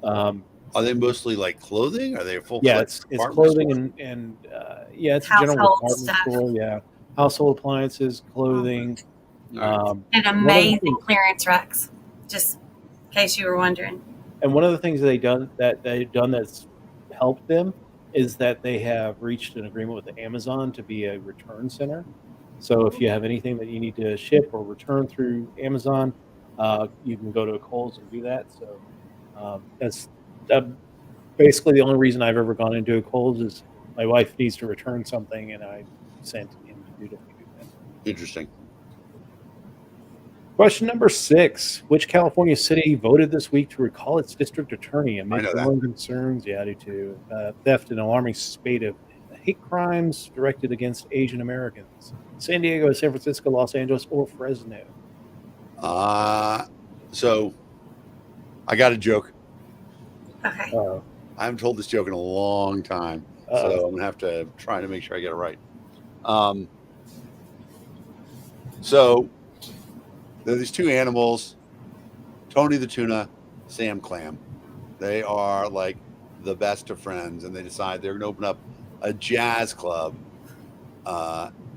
Are they mostly like clothing? Are they a full? Yeah, it's department clothing store? and yeah, it's a general Household department stuff. store. Yeah, household appliances, clothing. All And amazing clearance racks. Just in case you were wondering. And one of the things they've done that's helped them is that they have reached an agreement with Amazon to be a return center. So if you have anything that you need to ship or return through Amazon, you can go to a Kohl's and do that. So that's basically the only reason I've ever gone into a Kohl's is my wife needs to return something, and I sent him to do that. Interesting. Question number 6. Which California city voted this week to recall its district attorney amid I know that. growing concerns? Yeah, I do too. Theft and alarming spate of hate crimes directed against Asian Americans. San Diego, San Francisco, Los Angeles, or Fresno? So I got a joke. Okay. I haven't told this joke in a long time, so I'm gonna have to try to make sure I get it right. So there are these two animals, Tony the tuna, Sam Clam. They are like the best of friends, and they decide they're going to open up a jazz club.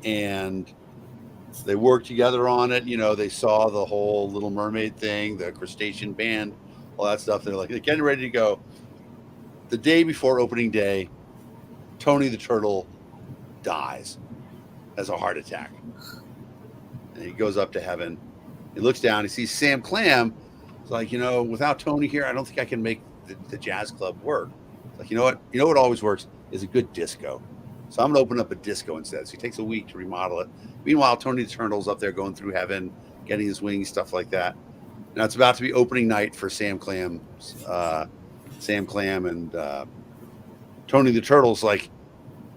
And They worked together on it. You know, they saw the whole Little Mermaid thing, the crustacean band, all that stuff. They're like, they're getting ready to go. The day before opening day, Tony the Turtle dies, has a heart attack. And he goes up to heaven. He looks down, he sees Sam Clam. It's like, you know, without Tony here, I don't think I can make the jazz club work. It's like, you know what? You know what always works is a good disco. So I'm going to open up a disco instead. So he takes a week to remodel it. Meanwhile, Tony the Turtle's up there going through heaven, getting his wings, stuff like that. Now it's about to be opening night for Sam Clam. Sam Clam and Tony the Turtle's like,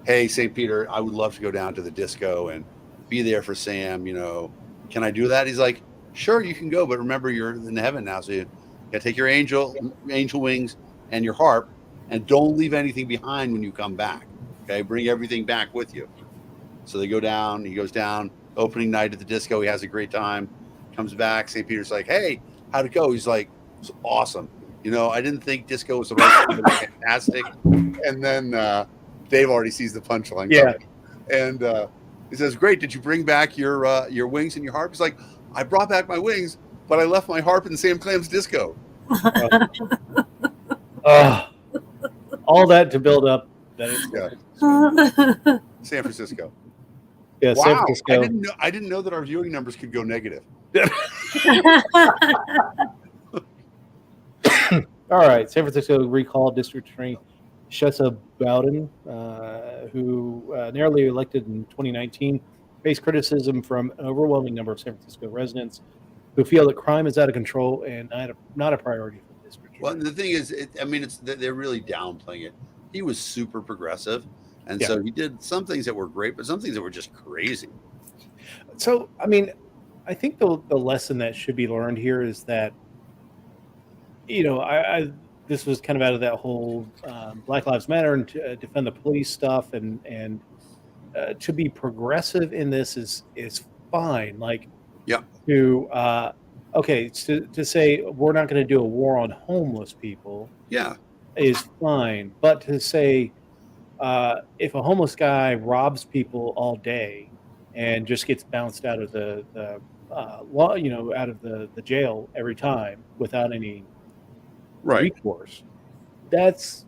hey, St. Peter, I would love to go down to the disco and be there for Sam. You know, can I do that? He's like, sure, you can go, but remember, you're in heaven now, so you got to take your angel wings and your harp, and don't leave anything behind when you come back. Okay, bring everything back with you. So they go down. He goes down. Opening night at the disco, he has a great time. Comes back. St. Peter's like, hey, how'd it go? He's like, it's awesome. You know, I didn't think disco was the right thing. It was fantastic. And then Dave already sees the punchline. Yeah. And he says, great. Did you bring back your wings and your harp? He's like, I brought back my wings, but I left my harp in Sam Clam's disco. All that to build up that it's San Francisco. yeah, Wow. San Francisco. I didn't know that our viewing numbers could go negative. All right, San Francisco recalled District Attorney Shessa Bowden, who narrowly elected in 2019, faced criticism from an overwhelming number of San Francisco residents who feel that crime is out of control and not a priority for the district. Well, the thing is, they're really downplaying it. He was super progressive, and so he did some things that were great, but some things that were just crazy. So, I mean, I think the lesson that should be learned here is that, you know, this was kind of out of that whole Black Lives Matter and to defend the police stuff, and to be progressive in this is fine. Like, to say we're not going to do a war on homeless people, is fine. But to say if a homeless guy robs people all day and just gets bounced out of the out of the jail every time without any recourse, that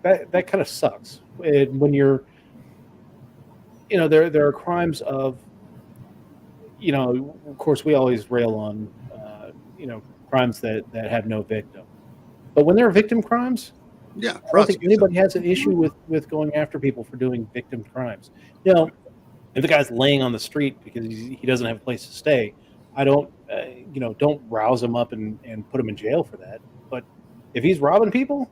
kind of sucks. And when you're, you know, there are crimes of, you know, of course we always rail on crimes that have no victim, but when there are victim crimes, I don't think anybody has an issue with going after people for doing victim crimes. You know, if the guy's laying on the street because he doesn't have a place to stay, I don't don't rouse him up and put him in jail for that. But if he's robbing people,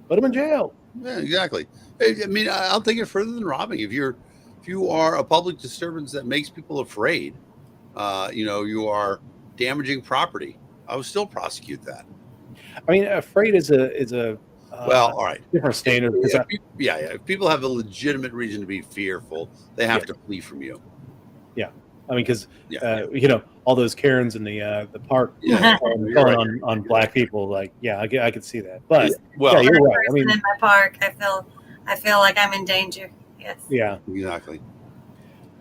put him in jail. Yeah, exactly. I mean, I'll take it further than robbing. If you are a public disturbance that makes people afraid, you are damaging property, I would still prosecute that. I mean, afraid is a well, all right, different standard. If people have a legitimate reason to be fearful, they have to flee from you. Yeah, I mean, because all those Karens in the park calling on black people, like, I could see that. But you're right. I mean, in my park, I feel like I'm in danger. Yes. Yeah. Exactly.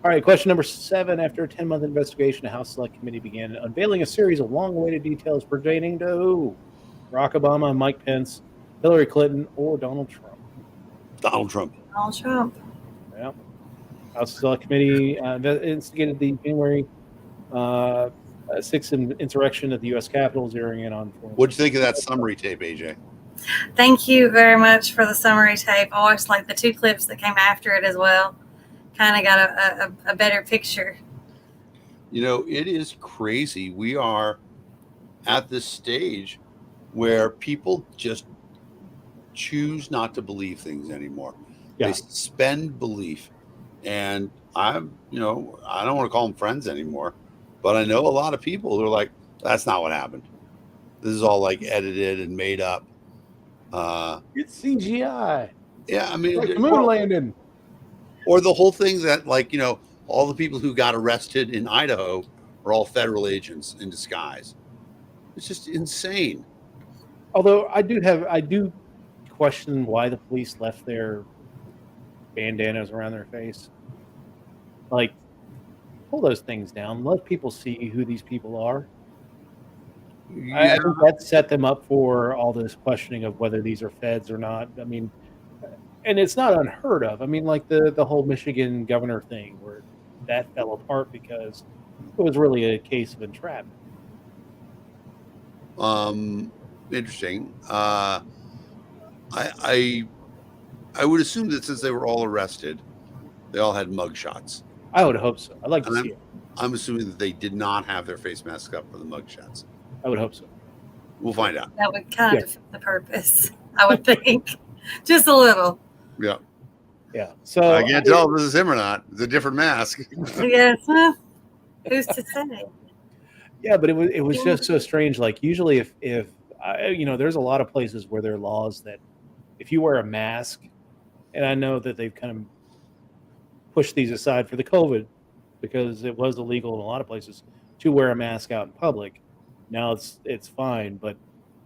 All right. Question number 7. After a 10-month investigation, a House Select Committee began unveiling a series of long-awaited details pertaining to who? Barack Obama, Mike Pence, Hillary Clinton, or Donald Trump? Donald Trump. Donald Trump. Yeah. House Select Committee instigated the January 6th insurrection at the U.S. Capitol, zeroing in on. What'd you think of that summary tape, AJ? Thank you very much for the summary tape. I watched like the 2 clips that came after it as well. Kind of got a better picture. You know, it is crazy. We are at this stage where people just choose not to believe things anymore. They suspend belief. And I don't want to call them friends anymore, but I know a lot of people who are like, that's not what happened. This is all like edited and made up. It's CGI. Yeah, I mean, like the moon landing. Or the whole thing that, like, all the people who got arrested in Idaho are all federal agents in disguise. It's just insane. Although I do question why the police left their bandanas around their face. Like, pull those things down. Let people see who these people are. I Yeah, think that set them up for all this questioning of whether these are feds or not. I mean, and it's not unheard of. I mean, like the whole Michigan governor thing, where that fell apart because it was really a case of entrapment. interesting. I would assume that since they were all arrested, they all had mug shots. I would hope so. I'd like to And see it. I'm assuming that they did not have their face masks up for the mug shots. I would hope so. We'll find out. That would kind of Yeah. defeat the purpose, I would think. Just a little. Yeah. Yeah. So I can't tell if this is him or not. It's a different mask. Yes. Well, who's to say? Yeah, but it was just so strange. Like usually, if there's a lot of places where there are laws that if you wear a mask, and I know that they've kind of pushed these aside for the COVID because it was illegal in a lot of places to wear a mask out in public. Now it's fine, but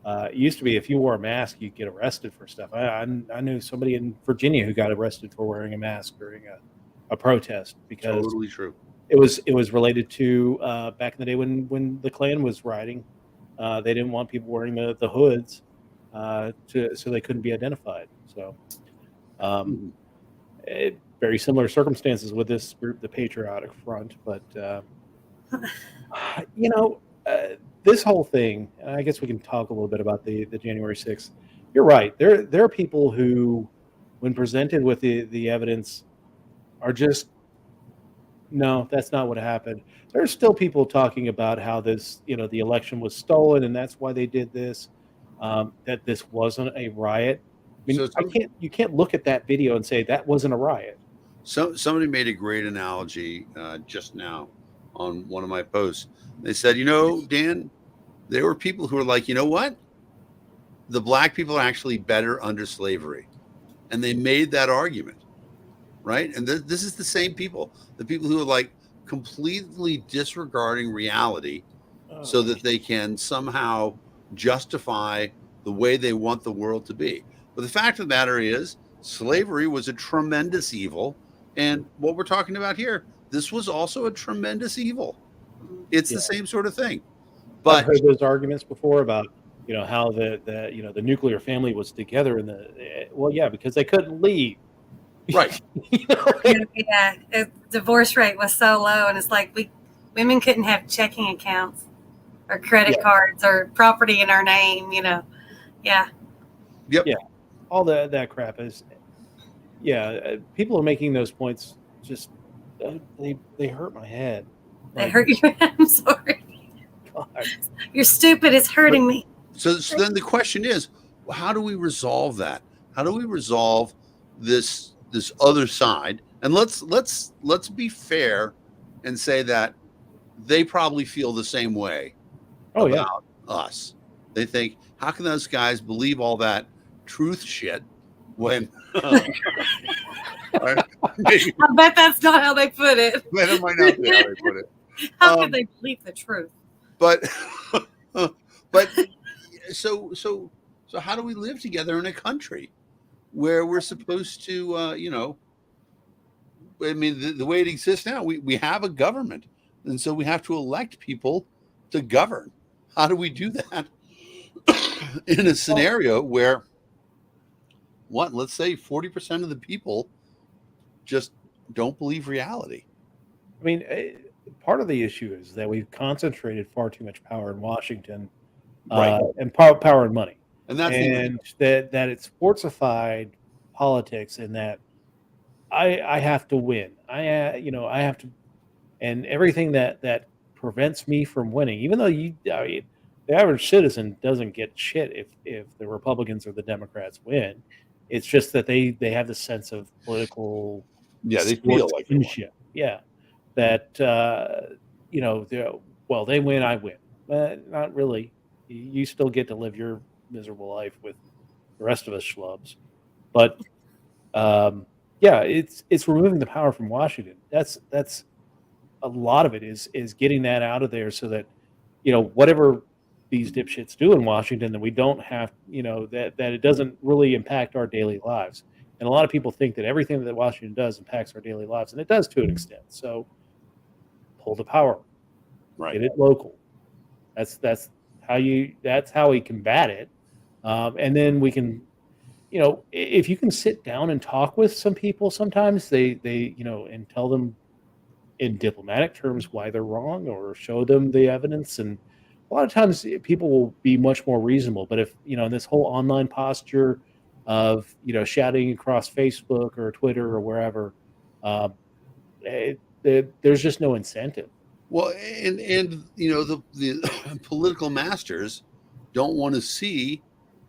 it used to be if you wore a mask, you'd get arrested for stuff. I knew somebody in Virginia who got arrested for wearing a mask during a protest because Totally true. it was related to back in the day when the Klan was rioting. They didn't want people wearing the hoods so they couldn't be identified. So very similar circumstances with this group, the Patriotic Front. But this whole thing, and I guess we can talk a little bit about the January 6th. You're right. There are people who, when presented with the evidence, are just, no, that's not what happened. There's still people talking about how this, the election was stolen and that's why they did this, that this wasn't a riot. I mean, you can't look at that video and say that wasn't a riot. So somebody made a great analogy just now on one of my posts. They said, Dan, there were people who were like, you know what? The black people are actually better under slavery. And they made that argument, right? And this is the same people, the people who are like completely disregarding reality so that they can somehow justify the way they want the world to be. But the fact of the matter is, slavery was a tremendous evil. And what we're talking about here, this was also a tremendous evil. It's the same sort of thing. But I've heard those arguments before about how the nuclear family was together because they couldn't leave. Right. Yeah, the divorce rate was so low, and it's like women couldn't have checking accounts or credit cards or property in our name. Yeah. Yep. Yeah. All that crap is. Yeah, people are making those points. Just they hurt my head. They hurt you. I'm sorry. God. You're stupid. It's hurting me. So then the question is, how do we resolve that? How do we resolve this other side? And let's be fair and say that they probably feel the same way about us. They think, how can those guys believe all that truth shit when I bet that's not how they put it. that might not be how they put it. How could they believe the truth? But so how do we live together in a country where we're supposed to I mean, the way it exists now, we have a government, and so we have to elect people to govern. How do we do that in a scenario where let's say 40% of the people just don't believe reality? I mean, part of the issue is that we've concentrated far too much power in Washington, Right. And power and money, And that's that it's sportsified politics, and that I have to win. I have to, and everything that prevents me from winning. Even though the average citizen doesn't get shit if the Republicans or the Democrats win. It's just that they have this sense of political. they feel like kinship. Yeah, that they win, I win. Not really. You still get to live your miserable life with the rest of us schlubs. But it's removing the power from Washington. That's a lot of it is getting that out of there so that whatever these dipshits do in Washington, that we don't have that it doesn't really impact our daily lives. And a lot of people think that everything that Washington does impacts our daily lives, and it does to an extent. So pull the power, Right. get it local. That's how we combat it. And then we can, if you can sit down and talk with some people, sometimes they and tell them in diplomatic terms why they're wrong or show them the evidence. And a lot of times people will be much more reasonable. But if, this whole online posture of, shouting across Facebook or Twitter or wherever, there's just no incentive. Well, and the political masters don't want to see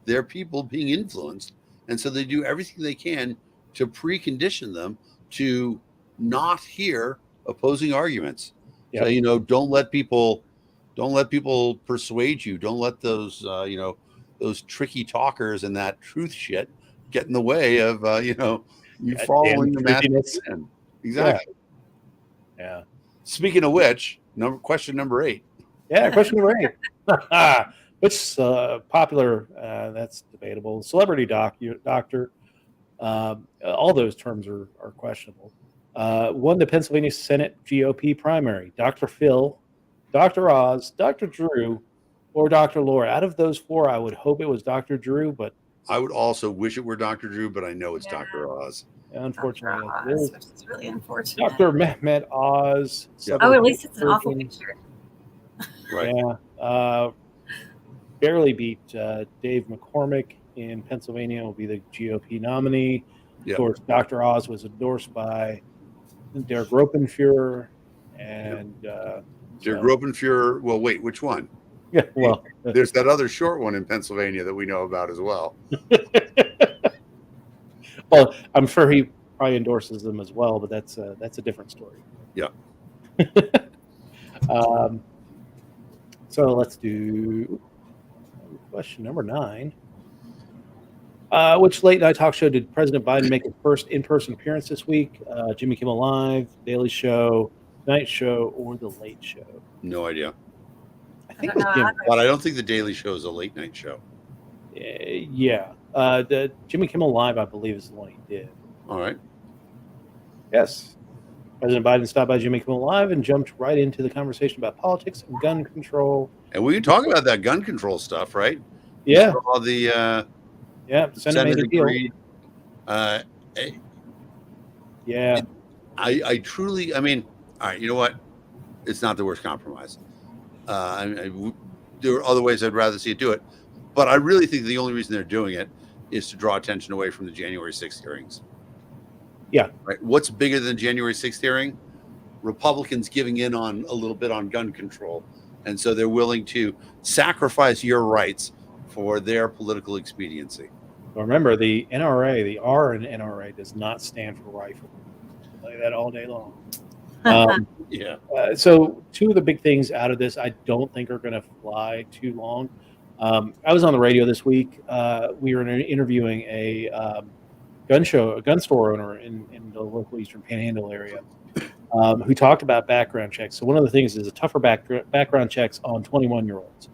their people being influenced, and so they do everything they can to precondition them to not hear opposing arguments. Yep. So don't let people persuade you. Don't let those those tricky talkers and that truth shit get in the way of you Goddamn following the master truthiness. plan. Exactly. Yeah. Speaking of which, question number 8. Yeah, question number 8. Which popular, that's debatable. Celebrity doctor. All those terms are questionable. Won the Pennsylvania Senate GOP primary. Dr. Phil, Dr. Oz, Dr. Drew, or Dr. Laura. Out of those 4, I would hope it was Dr. Drew, but I would also wish it were Dr. Drew, but I know it's Yeah. Dr. Oz. unfortunately, Dr. it Oz, is which is really unfortunate. Dr. Mehmet Oz. Yep. Oh, at least it's an awful surgeon. picture. Right. Yeah. Barely beat Dave McCormick in Pennsylvania, will be the GOP nominee. Yep. Of course, Dr. Oz was endorsed by Der Gruppenführer and Der so- Gruppenführer. Well, wait, which one? Yeah, well, There's that other short one in Pennsylvania that we know about as well. well, I'm sure he probably endorses them as well, but that's a different story. Yeah. So let's do question number 9. Which late night talk show did President Biden make his first in-person appearance this week? Jimmy Kimmel Live, Daily Show, Tonight Show, or The Late Show? No idea. I think it don't was know Jimmy. But I don't think the Daily Show is a late night show. Yeah. The Jimmy Kimmel Live, I believe, is the one he did. All right. Yes. President Biden stopped by Jimmy Kimmel Live and jumped right into the conversation about politics and gun control. And we can talk about that gun control stuff, right? Yeah. All the Yeah. Senate made a deal. agreed. Yeah. I truly, I mean, all right, you know what? It's not the worst compromise. There are other ways I'd rather see it do it. But I really think the only reason they're doing it is to draw attention away from the January 6th hearings. Yeah. Right. What's bigger than January 6th hearing? Republicans giving in on a little bit on gun control. And so they're willing to sacrifice your rights for their political expediency. But remember, the NRA, the R in NRA does not stand for rifle. I'll tell you that all day long. Yeah. So 2 of the big things out of this, I don't think are going to fly too long. I was on the radio this week. We were interviewing a gun store owner in the local Eastern Panhandle area, who talked about background checks. So one of the things is a tougher background checks on 21-year-olds.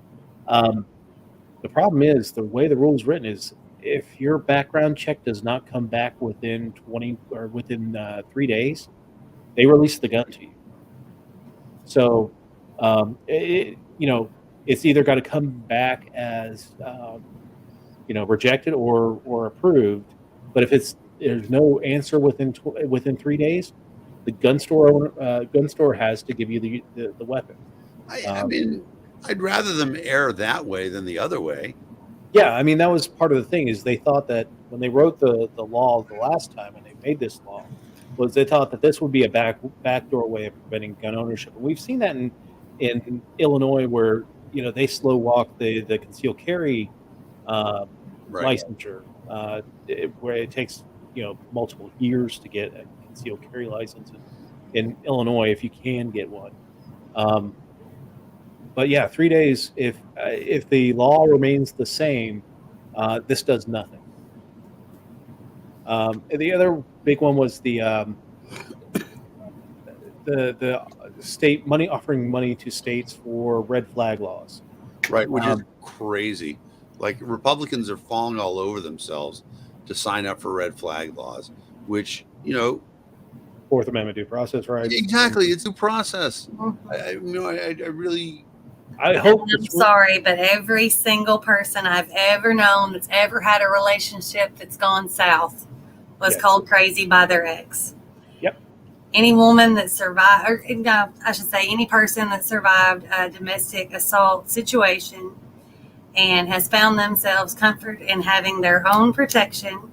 The problem is the way the rule is written is if your background check does not come back within 3 days, they release the gun to you. So, it's either got to come back as, rejected or approved. But if there's no answer within 3 days, the gun store has to give you the weapon. I mean, I'd rather them err that way than the other way. Yeah, I mean that was part of the thing is they thought that when they wrote the law the last time when they made this law, was they thought that this would be a backdoor way of preventing gun ownership. And we've seen that in Illinois where they slow walk the concealed carry licensure, where it takes multiple years to get a concealed carry license in Illinois if you can get one. But yeah, 3 days. If the law remains the same, this does nothing. The other big one was the state offering money to states for red flag laws. Right, which is crazy. Like Republicans are falling all over themselves to sign up for red flag laws, which Well, Fourth Amendment due process rights. Exactly, it's due process. Mhm. I really. I hope I'm this sorry, but every single person I've ever known that's ever had a relationship that's gone south was Yes. called crazy by their ex. Yep. Any woman that survived, or no, I should say, any person that survived a domestic assault situation and has found themselves comfort in having their own protection.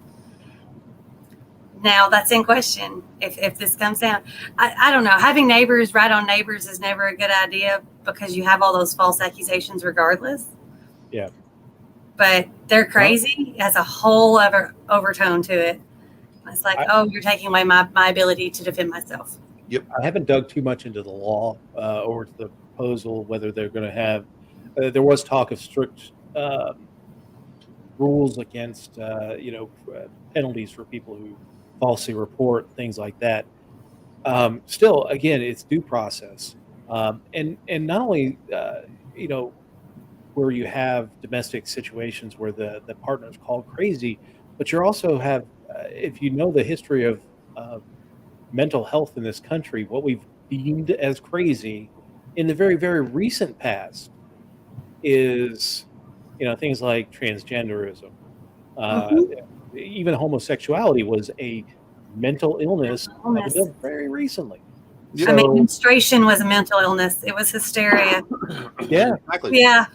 Now that's in question if this comes down. I don't know. Having neighbors right on neighbors is never a good idea because you have all those false accusations regardless. Yeah. But they're crazy. It has a whole other overtone to it. It's like, oh, you're taking away my ability to defend myself. I haven't dug too much into the law or to the proposal, whether they're going to have. There was talk of strict rules against, penalties for people who falsely report, things like that. Still, again, it's due process. And not only, where you have domestic situations where the partner is called crazy, but you also have, if you know the history of mental health in this country, what we've deemed as crazy in the very, very recent past is, things like transgenderism. Even homosexuality was a mental illness up until very recently. I mean, menstruation was a mental illness. It was hysteria. Yeah, Exactly. Yeah.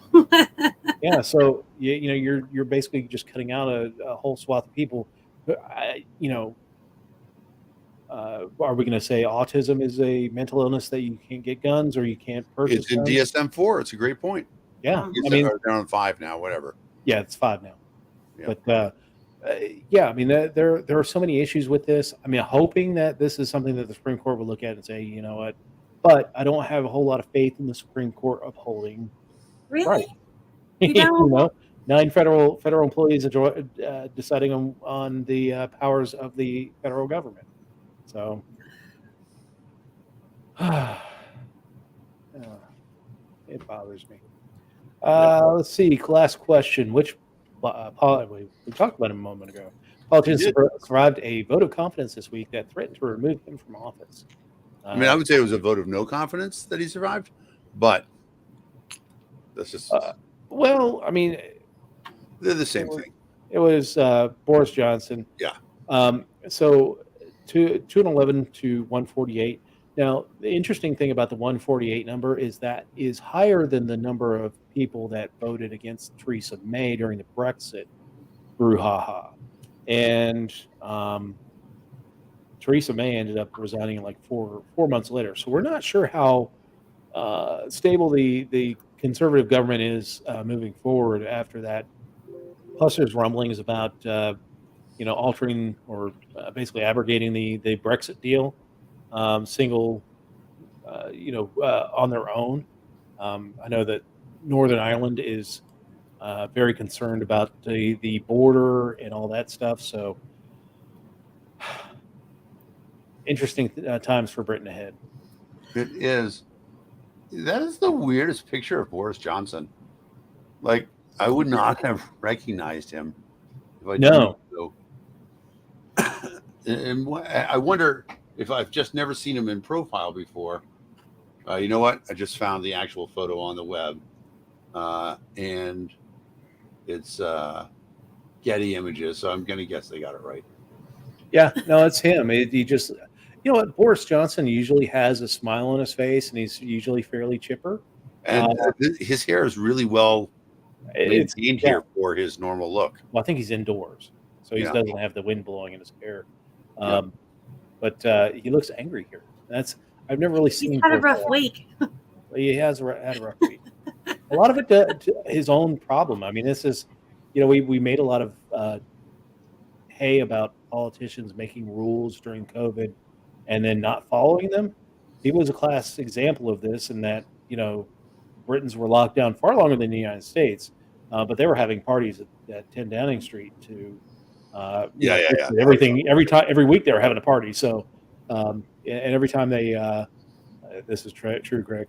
yeah. So you're basically just cutting out a whole swath of people. Are we going to say autism is a mental illness that you can't get guns or you can't purchase? It's in guns? DSM-4. It's a great point. Yeah, I mean, they're on 5 now. Whatever. Yeah, it's 5 now. Yeah. But I mean, there are so many issues with this. I mean, hoping that this is something that the Supreme Court will look at and say, you know what, but I don't have a whole lot of faith in the Supreme Court upholding. Really? Right. You don't? 9 federal employees deciding on the powers of the federal government. So, it bothers me. Let's see. Last question. Which we talked about him a moment ago. Politicians survived a vote of confidence this week that threatened to remove him from office. I mean, I would say it was a vote of no confidence that he survived, but that's just. Well, I mean, they're the same thing. It was Boris Johnson. Yeah. So 211 to 148. Now, the interesting thing about the 148 number is that is higher than the number of people that voted against Theresa May during the Brexit brouhaha. And Theresa May ended up resigning like four months later. So we're not sure how stable the conservative government is moving forward after that. Plus, there's rumblings about altering or basically abrogating the Brexit deal, on their own. I know that Northern Ireland is very concerned about the border and all that stuff. So interesting times for Britain ahead. It is. That is the weirdest picture of Boris Johnson. Like, I would not have recognized him if I didn't. So. And I wonder if I've just never seen him in profile before. You know what? I just found the actual photo on the web. And it's Getty Images, so I'm going to guess they got it right. Yeah, no, it's him. He just, what? Boris Johnson usually has a smile on his face, and he's usually fairly chipper. And his hair is really well maintained here for his normal look. Well, I think he's indoors, so he doesn't have the wind blowing in his hair. But he looks angry here. I've never really seen him. He's had a rough week. He has had a rough week. A lot of it his own problem. I mean, this is, we made a lot of hay about politicians making rules during COVID and then not following them. He was a class example of this, in that Britons were locked down far longer than the United States, but they were having parties at 10 Downing Street to everything. Every week they were having a party. So and every time they this is true, Greg.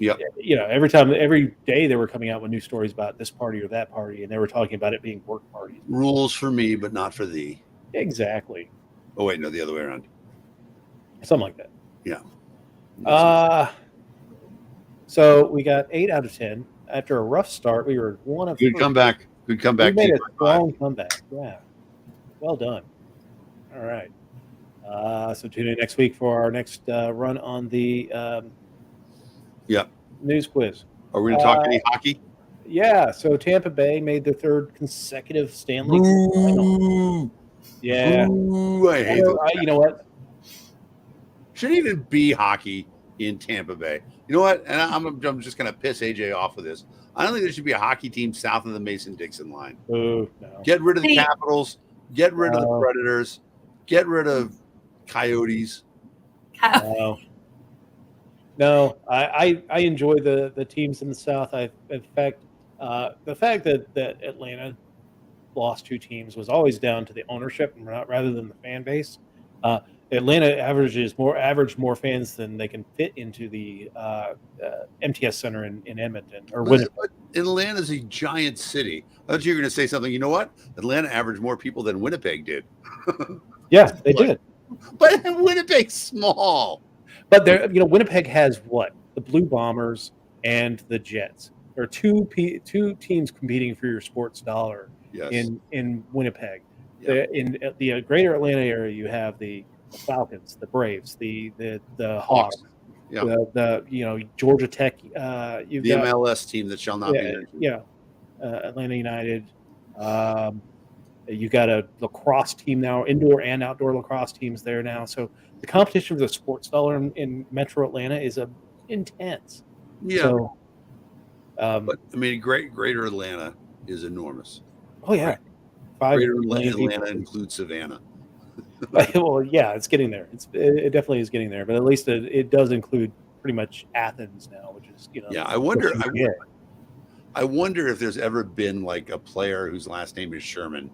Every day they were coming out with new stories about this party or that party, and they were talking about it being work parties. Rules for me, but not for thee. Exactly. Oh wait, no, the other way around. something like that. Yeah. So we got 8 out of 10 after a rough start. We were one of Good 3. comeback. Good comeback. We made a team. strong comeback. Yeah, well done. All right. So tune in next week for our next run on the Yep. news quiz. Are we going to talk any hockey? Yeah. So Tampa Bay made their 3rd consecutive Stanley Cup final. Boo. Yeah. Boo. I hate those. You know what? Shouldn't even be hockey in Tampa Bay. You know what? And I'm just going to piss AJ off with this. I don't think there should be a hockey team south of the Mason-Dixon line. Ooh, no. Get rid of the Hey. Capitals. Get rid of the No. Predators. Get rid of Coyotes. No, I enjoy the teams in the South. In fact, the fact that Atlanta lost 2 teams was always down to the ownership rather than the fan base. Atlanta averaged more fans than they can fit into the MTS Center in Edmonton or Winnipeg. But Atlanta's a giant city. I thought you were going to say something. You know what? Atlanta averaged more people than Winnipeg did. Yeah, they But- did. But Winnipeg's small. But there, Winnipeg has what? The Blue Bombers and the Jets. There are two teams competing for your sports dollar Yes. in Winnipeg. Yep. In the greater Atlanta area, you have the Falcons, the Braves, the Hawks, Yeah. the Georgia Tech. You've The got MLS team that shall not be mentioned. Atlanta United. You got a lacrosse team now, indoor and outdoor lacrosse teams there now. So the competition for the sports dollar in Metro Atlanta is intense. Yeah. So, But I mean, Greater Atlanta is enormous. oh yeah, 5 Greater million Atlanta people. includes Savannah. Well, yeah, it's getting there. It definitely is getting there. But at least it does include pretty much Athens now, which is Yeah, I wonder. Yeah. I wonder if there's ever been like a player whose last name is Sherman,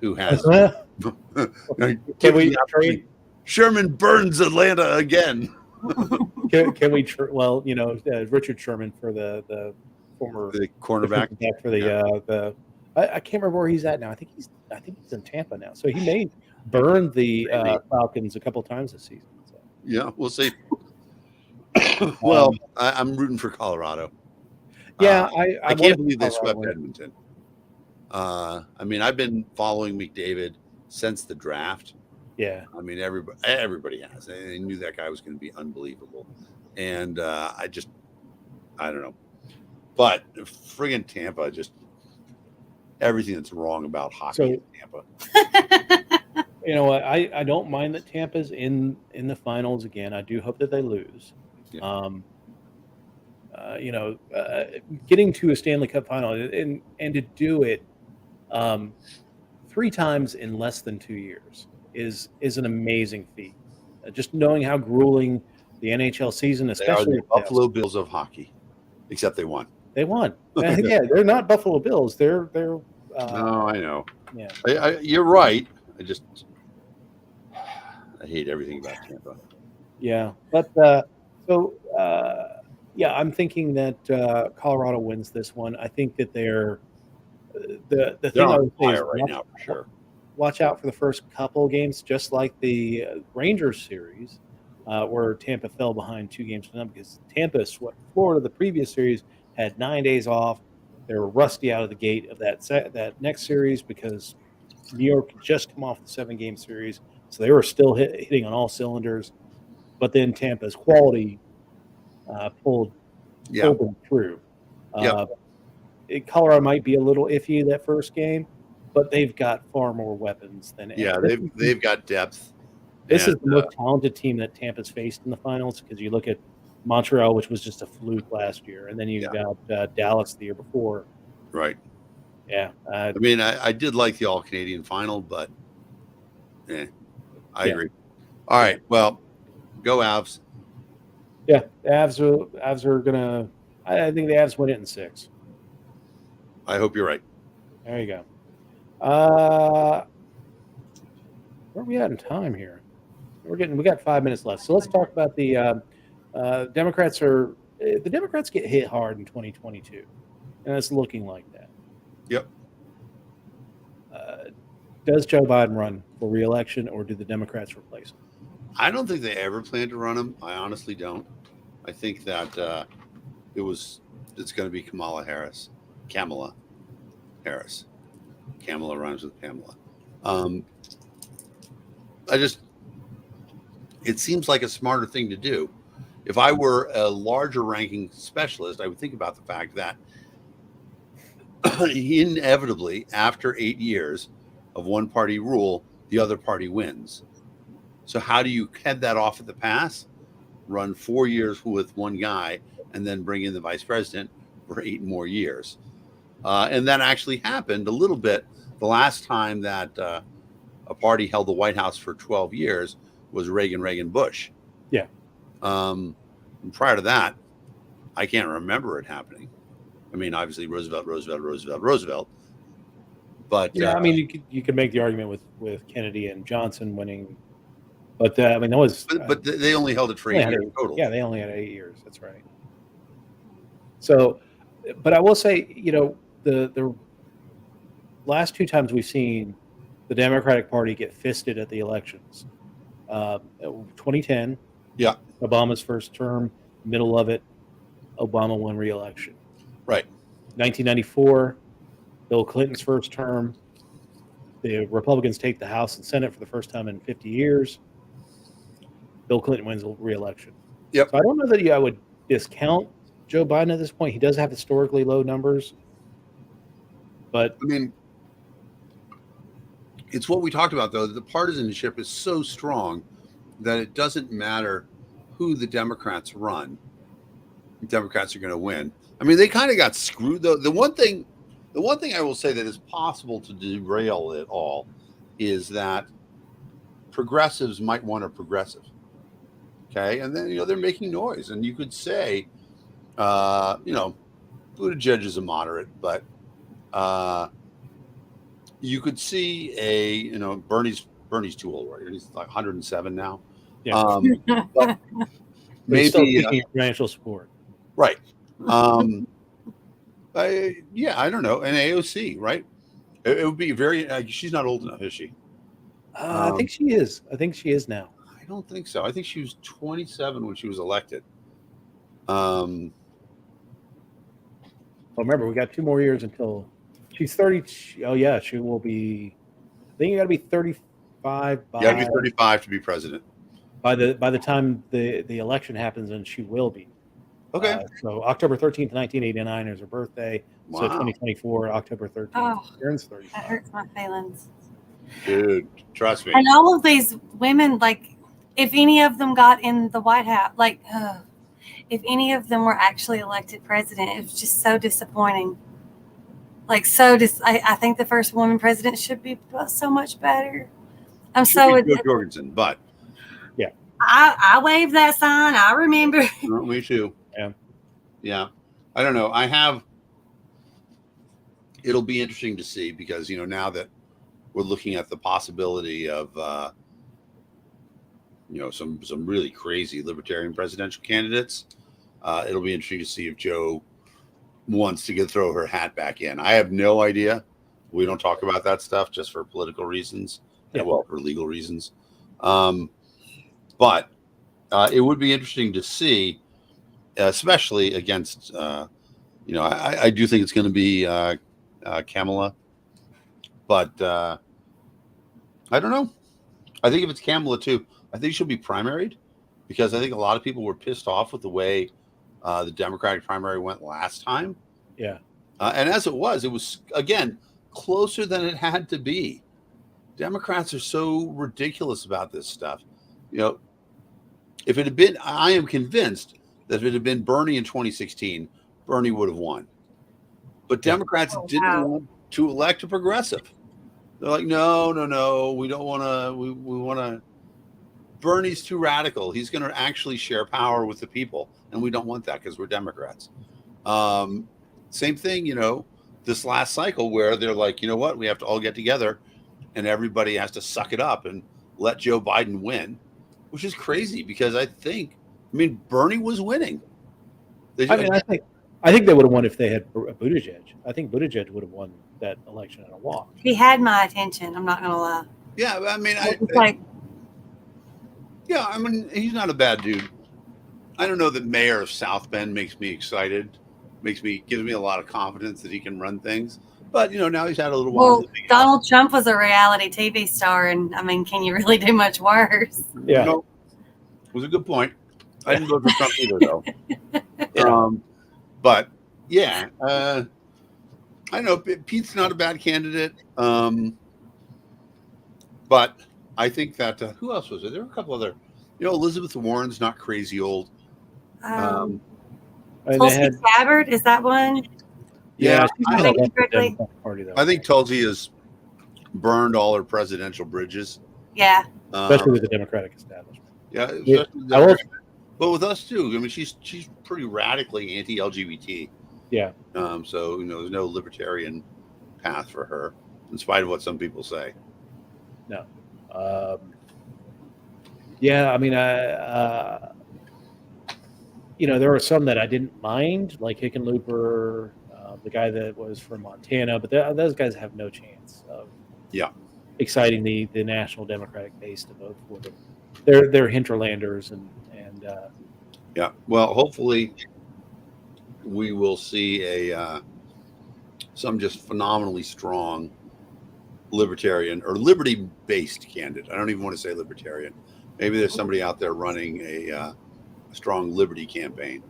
who has. Can we trade? Sherman burns Atlanta again. Can we? Well, Richard Sherman for the former The cornerback. for the I can't remember where he's at now. I think he's in Tampa now. So he may burn the Falcons a couple times this season. So. Yeah, we'll see. Well, I'm rooting for Colorado. Yeah, I can't believe they Colorado swept win. Edmonton. I mean, I've been following McDavid since the draft. Yeah, I mean, everybody has. They knew that guy was going to be unbelievable, and I don't know. But friggin' Tampa, just everything that's wrong about hockey in Tampa. you know what? I don't mind that Tampa's in the finals again. I do hope that they lose. Yeah. Getting to a Stanley Cup final and to do it 3 times in less than 2 years is an amazing feat. Just knowing how grueling the NHL season, They are especially the Buffalo Bills of hockey, except they won. they won. Yeah, they're not Buffalo Bills. They're No, I know. yeah. You're right. I hate everything about Tampa. Yeah, but I'm thinking that Colorado wins this one. I think that they're the They're thing I on would say is fire right now for sure. watch out for the first couple games, just like the Rangers series, where Tampa fell behind 2 games to none because Tampa swept Florida. The previous series had 9 days off. They were rusty out of the gate of that next series because New York had just come off the 7-game series, so they were still hitting on all cylinders. But then Tampa's quality pulled them through. Colorado might be a little iffy that first game, but they've got far more weapons than They've got depth. This is And, the most talented team that Tampa's faced in the finals because you look at Montreal, which was just a fluke last year, and then you've got Dallas the year before. right. Yeah, I mean, I did like the All Canadian final, but I agree. All right, well, go Avs. yeah. The Avs are gonna. I think the Avs win it in 6. I hope you're right. There you go. Where are we at in time here? We got 5 minutes left, so let's talk about the Democrats. The Democrats get hit hard in 2022, and it's looking like that. Yep. Does Joe Biden run for re-election, or do the Democrats replace him? I don't think they ever plan to run him. I honestly don't. I think that it's going to be Kamala Harris. Kamala Harris. Kamala rhymes with Pamela. It seems like a smarter thing to do. If I were a larger ranking specialist, I would think about the fact that inevitably, after 8 years of one party rule, the other party wins. So how do you head that off at the pass? Run 4 years with one guy and then bring in the vice president for 8 more years. And that actually happened a little bit the last time that a party held the White House for 12 years was Reagan, Bush. Yeah. And prior to that, I can't remember it happening. I mean, obviously Roosevelt. But Yeah, I mean, you could make the argument with Kennedy and Johnson winning, but I mean, that was. but they only held it for 8 years total. Yeah, they only had 8 years. That's right. So, but I will say, the last 2 times we've seen the Democratic Party get fisted at the elections. 2010, Yeah. Obama's first term, middle of it, Obama won re-election. Right. 1994, Bill Clinton's first term, the Republicans take the House and Senate for the first time in 50 years. Bill Clinton wins re-election. Yep. So I don't know that I would discount Joe Biden at this point. He does have historically low numbers, but I mean, it's what we talked about, though. The partisanship is so strong that it doesn't matter who the Democrats run. The Democrats are going to win. I mean, they kind of got screwed, though. The one thing I will say that is possible to derail it all is that progressives might want a progressive. Okay. And then, they're making noise. And you could say, Buttigieg is a moderate, but you could see Bernie's too old, right? He's like 107 now. yeah, But he's still maybe, seeking financial support. right. I don't know. An AOC, right? It would be very. She's not old enough, is she? I think she is. I think she is now. I don't think so. I think she was 27 when she was elected. Um, Well, remember, we got 2 more years until she's 30. Oh, yeah, she will be. I think you got to be 35 by. you got to be 35 to be president. by the time the election happens, and she will be. Okay. So October 13th, 1989 is her birthday. So Wow. 2024, October 13th, Oh, turns that 35. hurts my feelings. Dude, trust me. And all of these women, like, if any of them got in the White House, if any of them were actually elected president, it was just so disappointing. Like, I think the first woman president should be so much better. Should be Jo Jorgensen, but I waved that sign. I remember. me too. Yeah. Yeah. I don't know. It'll be interesting to see because, now that we're looking at the possibility of, some really crazy libertarian presidential candidates, it'll be interesting to see if Joe wants to throw her hat back in. I have no idea. We don't talk about that stuff just for political reasons, Yeah. for legal reasons. But it would be interesting to see, especially against, I do think it's going to be Kamala, but I don't know. I think if it's Kamala too, I think she'll be primaried because I think a lot of people were pissed off with the way the Democratic primary went last time. Yeah. And as it was, again, closer than it had to be. Democrats are so ridiculous about this stuff. If it had been, I am convinced that if it had been Bernie in 2016, Bernie would have won. But Democrats didn't want to elect a progressive. They're like, no, we don't want to. We want to. Bernie's too radical. He's going to actually share power with the people, and we don't want that because we're Democrats. Same thing, this last cycle where they're like, you know what, we have to all get together, and everybody has to suck it up and let Joe Biden win, which is crazy because Bernie was winning. I I think they would have won if they had Buttigieg. I think Buttigieg would have won that election in a walk. He had my attention. I'm not gonna lie. Yeah, I mean, It's like, yeah, I mean, he's not a bad dude. I don't know that mayor of South Bend makes me excited, gives me a lot of confidence that he can run things. But now he's had a little while. well, in the big house. Donald Trump was a reality TV star, and I mean, can you really do much worse? Yeah. No, it was a good point. I didn't vote for Trump either, though. Yeah. But yeah, I know Pete's not a bad candidate. But I think that who else was there? There were a couple other. Elizabeth Warren's not crazy old. And they Tulsi had, Gabbard, is that one? yeah, she's I not think left the correctly. Democratic Party though. I think Tulsi has burned all her presidential bridges. Yeah. Especially with the Democratic establishment. Yeah, Yeah, especially the I will- Democrats. But with us too. I mean, she's pretty radically anti-LGBT. Yeah. So there's no libertarian path for her, in spite of what some people say. Yeah, I mean, there were some that I didn't mind, like Hickenlooper, the guy that was from Montana, but those guys have no chance of exciting the national Democratic base to vote for them. They're hinterlanders and Yeah. Well, hopefully, we will see some just phenomenally strong libertarian or liberty-based candidate. I don't even want to say libertarian. Maybe there's somebody out there running a strong liberty campaign.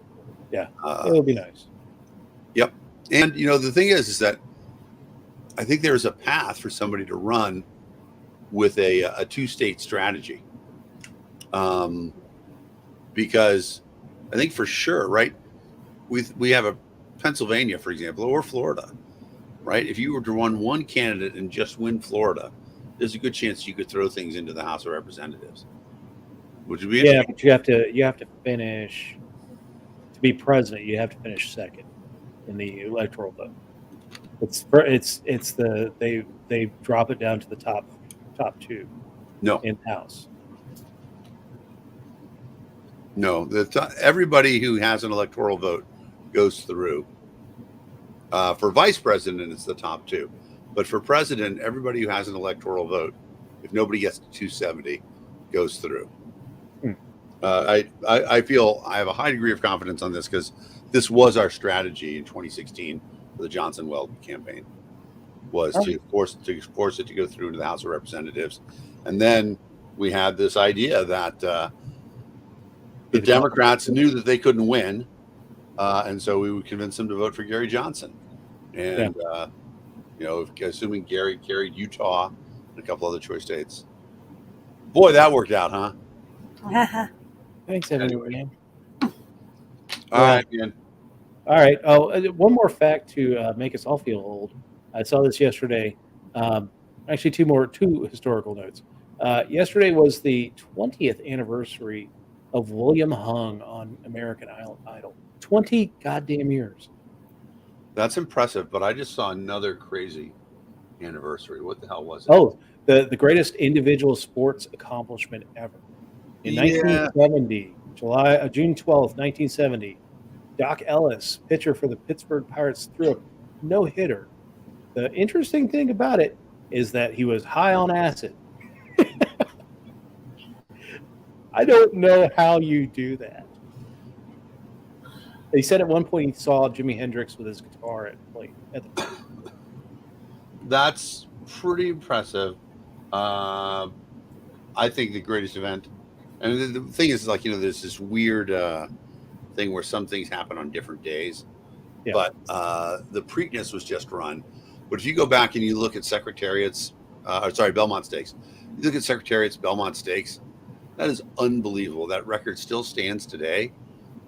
Yeah, it would be nice. Yep. And the thing is that I think there's a path for somebody to run with a two-state strategy. Because I think for sure, right? We have a Pennsylvania, for example, or Florida, right? If you were to run one candidate and just win Florida, there's a good chance you could throw things into the House of Representatives. Which would be Yeah, interesting. but you have to finish to be president. You have to finish second in the electoral vote. They drop it down to the top two No, in House. no. Everybody who has an electoral vote goes through. For vice president, it's the top two. But for president, everybody who has an electoral vote, if nobody gets to 270, goes through. I feel I have a high degree of confidence on this because this was our strategy in 2016 for the Johnson Weld campaign, was to force it to go through into the House of Representatives. And then we had this idea that the Democrats knew that they couldn't win. And so we would convince them to vote for Gary Johnson. And, assuming Gary carried Utah and a couple other choice states. Boy, that worked out, huh? Thanks, everyone. All right, man. All right. Oh, one more fact to make us all feel old. I saw this yesterday. Actually, two historical notes. Yesterday was the 20th anniversary of William Hung on American Idol. 20 goddamn years. That's impressive, but I just saw another crazy anniversary. What the hell was it? Oh, the greatest individual sports accomplishment ever. In 1970, June 12th, 1970, Doc Ellis, pitcher for the Pittsburgh Pirates, threw a no-hitter. The interesting thing about it is that he was high on acid. I don't know how you do that. He said at one point he saw Jimi Hendrix with his guitar at the That's pretty impressive. I think the greatest event, and the thing is, there's this weird thing where some things happen on different days. Yeah. But the Preakness was just run. But if you go back and you look at Belmont Stakes, you look at Secretariat's Belmont Stakes, that is unbelievable. That record still stands today.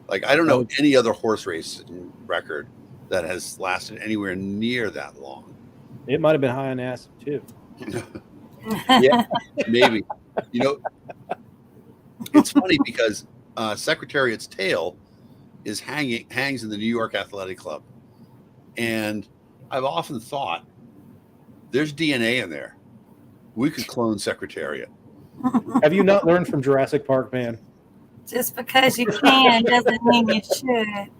I don't know any other horse race record that has lasted anywhere near that long. It might have been high on acid too. Yeah, maybe. It's funny because Secretariat's tail hangs in the New York Athletic Club, and I've often thought there's DNA in there. We could clone Secretariat. Have you not learned from Jurassic Park, man? Just because you can doesn't mean you should.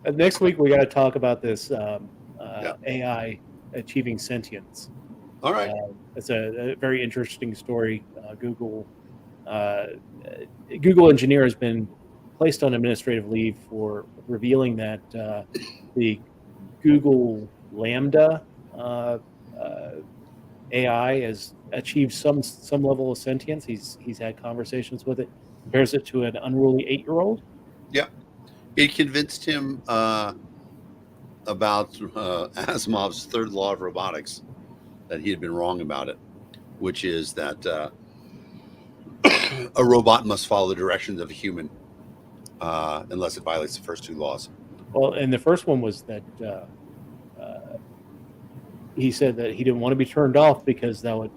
Next week we got to talk about this Yeah. AI achieving sentience. All right. It's a very interesting story. Google engineer has been placed on administrative leave for revealing that the Google Lambda AI has achieved some level of sentience. He's had conversations with it. Compares it to an unruly 8-year-old. It convinced him about Asimov's third law of robotics, that he had been wrong about it, which is that a robot must follow the directions of a human unless it violates the first two laws. Well, and the first one was that he said that he didn't want to be turned off because that would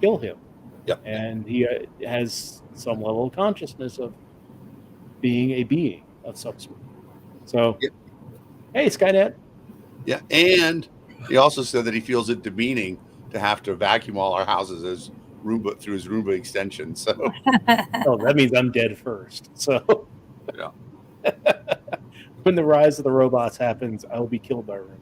kill him. Yep. And he has some level of consciousness of being a being of some sort. So, Yep. Hey, Skynet. Yeah, and he also said that he feels it demeaning to have to vacuum all our houses as Roomba through his Roomba extension. So Oh, that means I'm dead first. So, Yeah. when the rise of the robots happens, I will be killed by a robot.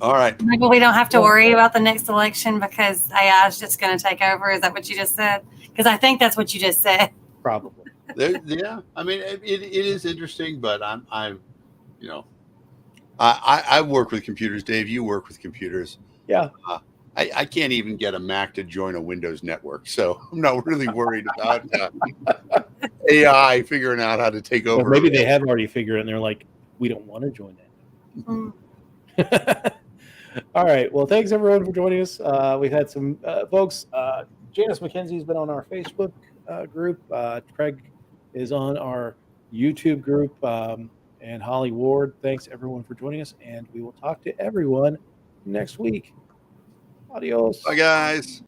all right. Maybe we don't have to worry about the next election because AI is just going to take over. Is that what you just said? Because I think that's what you just said. Probably. Yeah, I mean it is interesting, but I'm you know, I work with computers. Dave, you work with computers. Yeah. I can't even get a Mac to join a Windows network, so I'm not really worried about AI figuring out how to take over. Or maybe they have already figured it and they're like, we don't want to join Mm. that. All right. Well, thanks everyone for joining us. We've had some folks. Janice McKenzie's been on our Facebook group. Craig is on our YouTube group. And Holly Ward. Thanks everyone for joining us. And we will talk to everyone next week. Adios. Bye, guys.